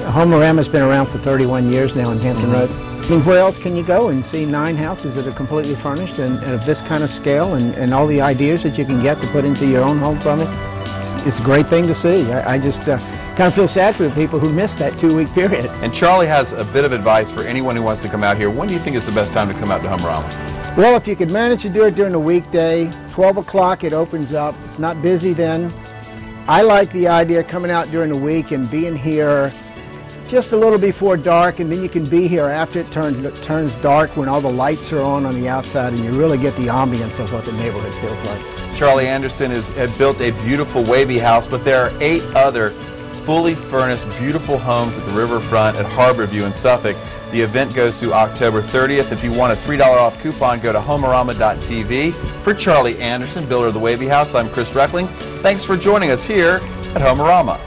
[SPEAKER 11] Home-A-Rama's been around for 31 years now in Hampton Roads. I mean, where else can you go and see 9 houses that are completely furnished and of this kind of scale and all the ideas that you can get to put into your own home from it? It's a great thing to see. I just kind of feel sad for the people who missed that 2-week period.
[SPEAKER 2] And Charlie has a bit of advice for anyone who wants to come out here. When do you think is the best time to come out to Home-A-Rama?
[SPEAKER 11] Well, if you could manage to do it during the weekday, 12 o'clock it opens up. It's not busy then. I like the idea of coming out during the week and being here just a little before dark, and then you can be here after it turns dark when all the lights are on the outside and you really get the ambience of what the neighborhood feels like.
[SPEAKER 2] Charlie Anderson had built a beautiful WAVY house, but there are 8 other fully furnished, beautiful homes at the riverfront at Harbor View in Suffolk. The event goes through October 30th. If you want a $3 off coupon, go to homearama.tv. For Charlie Anderson, builder of the WAVY house, I'm Chris Reckling. Thanks for joining us here at Home-A-Rama.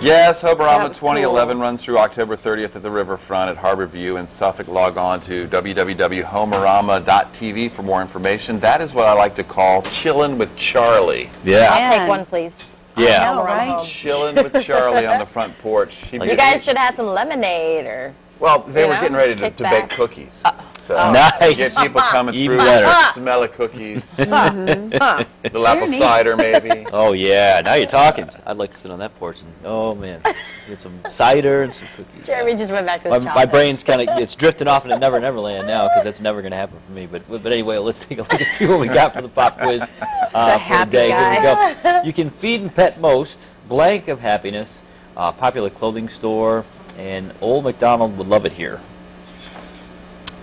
[SPEAKER 2] Yes, Home-A-Rama 2011 runs through October 30th at the riverfront at Harbor View in Suffolk. Log on to www.homearama.tv for more information. That is what I like to call chillin' with Charlie.
[SPEAKER 3] Yeah. I'll take one, please.
[SPEAKER 2] Yeah.
[SPEAKER 3] I know, right?
[SPEAKER 2] Chillin' with Charlie on the front porch.
[SPEAKER 3] You guys should have had some lemonade or...
[SPEAKER 2] Well, they were getting ready to bake cookies. So
[SPEAKER 5] Nice.
[SPEAKER 2] get people coming
[SPEAKER 5] Even
[SPEAKER 2] through
[SPEAKER 5] better.
[SPEAKER 2] with the smell of cookies, little apple cider maybe.
[SPEAKER 5] Oh yeah, now you're talking. I'd like to sit on that porch and oh man, get some cider and some cookies.
[SPEAKER 3] Jeremy just went back to the
[SPEAKER 5] My brain's kind of it's drifting off into Never Neverland now because that's never going to happen for me. But anyway, let's take a look and see what we got for the pop quiz for the day. Here we go. You can feed and pet most. Blank of happiness. Popular clothing store, and Old MacDonald would love it here.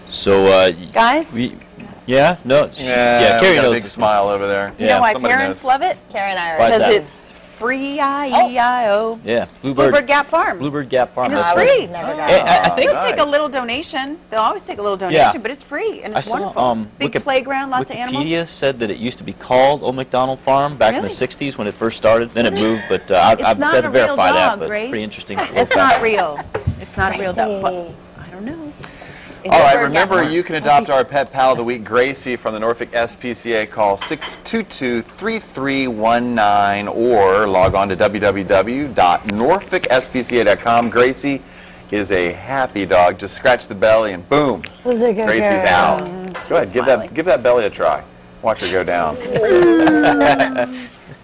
[SPEAKER 5] So,
[SPEAKER 4] guys?
[SPEAKER 5] Yeah? No.
[SPEAKER 2] Yeah,
[SPEAKER 5] Carrie
[SPEAKER 2] got a
[SPEAKER 5] knows
[SPEAKER 2] big
[SPEAKER 5] this
[SPEAKER 2] smile over there.
[SPEAKER 4] You know why
[SPEAKER 2] somebody
[SPEAKER 4] parents
[SPEAKER 2] knows.
[SPEAKER 4] love it?
[SPEAKER 3] Karen and I are.
[SPEAKER 5] Why is
[SPEAKER 4] Because
[SPEAKER 5] that?
[SPEAKER 4] it's free I-E-I-O.
[SPEAKER 5] Yeah.
[SPEAKER 4] Bluebird Gap Farm.
[SPEAKER 5] Bluebird Gap Farm.
[SPEAKER 4] And it's
[SPEAKER 5] that's
[SPEAKER 4] free.
[SPEAKER 5] right.
[SPEAKER 3] Never got
[SPEAKER 5] Hey,
[SPEAKER 3] it.
[SPEAKER 5] I think
[SPEAKER 4] They'll take a little donation. They'll always take a little donation, but it's free and it's wonderful. Big playground, lots of animals.
[SPEAKER 5] Wikipedia said that it used to be called Old MacDonald Farm back in the 60s when it first started. Then it moved, but I've
[SPEAKER 4] It's not
[SPEAKER 5] had to
[SPEAKER 4] a real
[SPEAKER 5] verify that.
[SPEAKER 4] dog,
[SPEAKER 5] But
[SPEAKER 4] Grace.
[SPEAKER 5] pretty interesting.
[SPEAKER 4] It's not real. It's not a real dog. But I don't know.
[SPEAKER 2] All right, remember you can adopt our Pet Pal of the Week, Gracie, from the Norfolk SPCA. Call 622-3319 or log on to www.norfolkspca.com. Gracie is a happy dog. Just scratch the belly and boom, Gracie's out. Go ahead, give that belly a try. Watch her go down.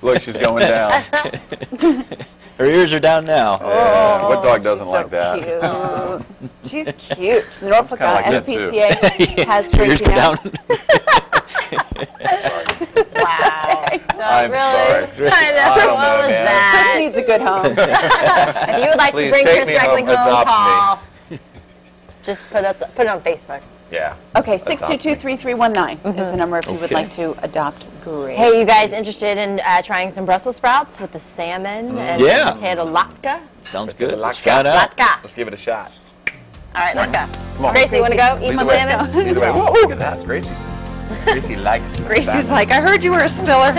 [SPEAKER 2] Look, she's going down.
[SPEAKER 5] Her ears are down now.
[SPEAKER 2] Yeah, what dog doesn't like that?
[SPEAKER 4] Cute. She's cute. The Norfolk
[SPEAKER 2] kinda like that, too.
[SPEAKER 4] SPCA has
[SPEAKER 5] Your ears
[SPEAKER 4] Gracie
[SPEAKER 5] go
[SPEAKER 4] now.
[SPEAKER 5] down.
[SPEAKER 3] Wow.
[SPEAKER 2] I'm sorry.
[SPEAKER 3] I know.
[SPEAKER 2] I don't
[SPEAKER 3] What
[SPEAKER 2] know,
[SPEAKER 3] was
[SPEAKER 2] man.
[SPEAKER 3] that?
[SPEAKER 4] Chris needs a good home.
[SPEAKER 3] If you would like
[SPEAKER 2] Please
[SPEAKER 3] to bring
[SPEAKER 2] take
[SPEAKER 3] Chris
[SPEAKER 2] me
[SPEAKER 3] directly
[SPEAKER 2] home,
[SPEAKER 3] home,
[SPEAKER 2] adopt
[SPEAKER 3] call. Just put it on Facebook.
[SPEAKER 2] Yeah.
[SPEAKER 4] Okay,
[SPEAKER 2] Adopt
[SPEAKER 4] 622-3319 is the number if you would like to adopt Gracie.
[SPEAKER 3] Hey, you guys interested in trying some Brussels sprouts with the salmon and
[SPEAKER 5] Yeah.
[SPEAKER 3] potato latke?
[SPEAKER 5] Sounds good.
[SPEAKER 2] Latke.
[SPEAKER 5] Let's try it out.
[SPEAKER 3] Latke.
[SPEAKER 2] Let's give it a shot.
[SPEAKER 3] All right, let's go.
[SPEAKER 2] Come on.
[SPEAKER 3] Gracie, want to go? Eat
[SPEAKER 2] Lead
[SPEAKER 3] some
[SPEAKER 2] the way.
[SPEAKER 3] salmon?
[SPEAKER 2] Lead the way. Whoa, look at that, Gracie. Gracie likes
[SPEAKER 4] Gracie's
[SPEAKER 2] salmon.
[SPEAKER 4] like, I heard you were a spiller.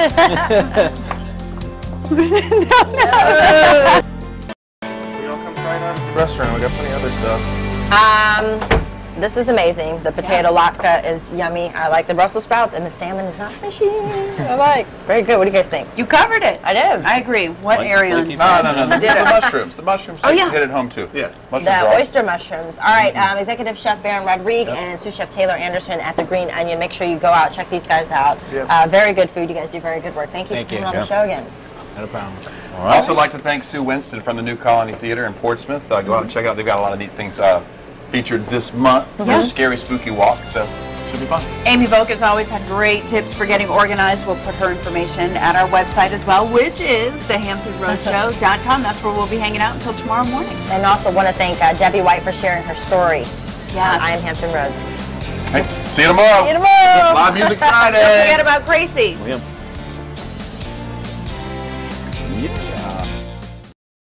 [SPEAKER 6] We all come try it out at the restaurant. We got plenty of other stuff.
[SPEAKER 3] This is amazing. The potato latke is yummy. I like the Brussels sprouts, and the salmon is not fishy. I like. Very good. What do you guys think?
[SPEAKER 4] You covered it.
[SPEAKER 3] I did.
[SPEAKER 4] I agree. What
[SPEAKER 5] Like-
[SPEAKER 4] Arion
[SPEAKER 5] like
[SPEAKER 4] said.
[SPEAKER 2] No.
[SPEAKER 4] You did
[SPEAKER 2] The
[SPEAKER 4] it.
[SPEAKER 2] mushrooms. The mushrooms.
[SPEAKER 4] Oh, yeah.
[SPEAKER 2] Hit it home too. Yeah. Mushrooms
[SPEAKER 3] The
[SPEAKER 2] are awesome.
[SPEAKER 3] oyster mushrooms. All right, Executive Chef Baron Rodrigue and sous chef Taylor Anderson at the Green Onion. Make sure you go out, check these guys out.
[SPEAKER 6] Yeah.
[SPEAKER 3] Very good food. You guys do very good work. Thank you
[SPEAKER 11] Thank
[SPEAKER 3] for coming
[SPEAKER 11] you.
[SPEAKER 3] on the show again.
[SPEAKER 11] Not a problem.
[SPEAKER 2] I'd also like to thank Sue Winston from the New Colony Theater in Portsmouth. Go out and check out. They've got a lot of neat things featured this month. There's Scary Spooky Walk, so should be fun.
[SPEAKER 4] Amy Boak has always had great tips for getting organized. We'll put her information at our website as well, which is thehamptonroadshow.com. That's where we'll be hanging out until tomorrow morning.
[SPEAKER 3] And also want to thank Debbie White for sharing her story.
[SPEAKER 4] Yes.
[SPEAKER 3] I am Hampton Roads.
[SPEAKER 2] Hey, see you tomorrow.
[SPEAKER 3] See you tomorrow.
[SPEAKER 2] Live Music Friday.
[SPEAKER 4] Don't forget about Gracie.
[SPEAKER 5] Yeah.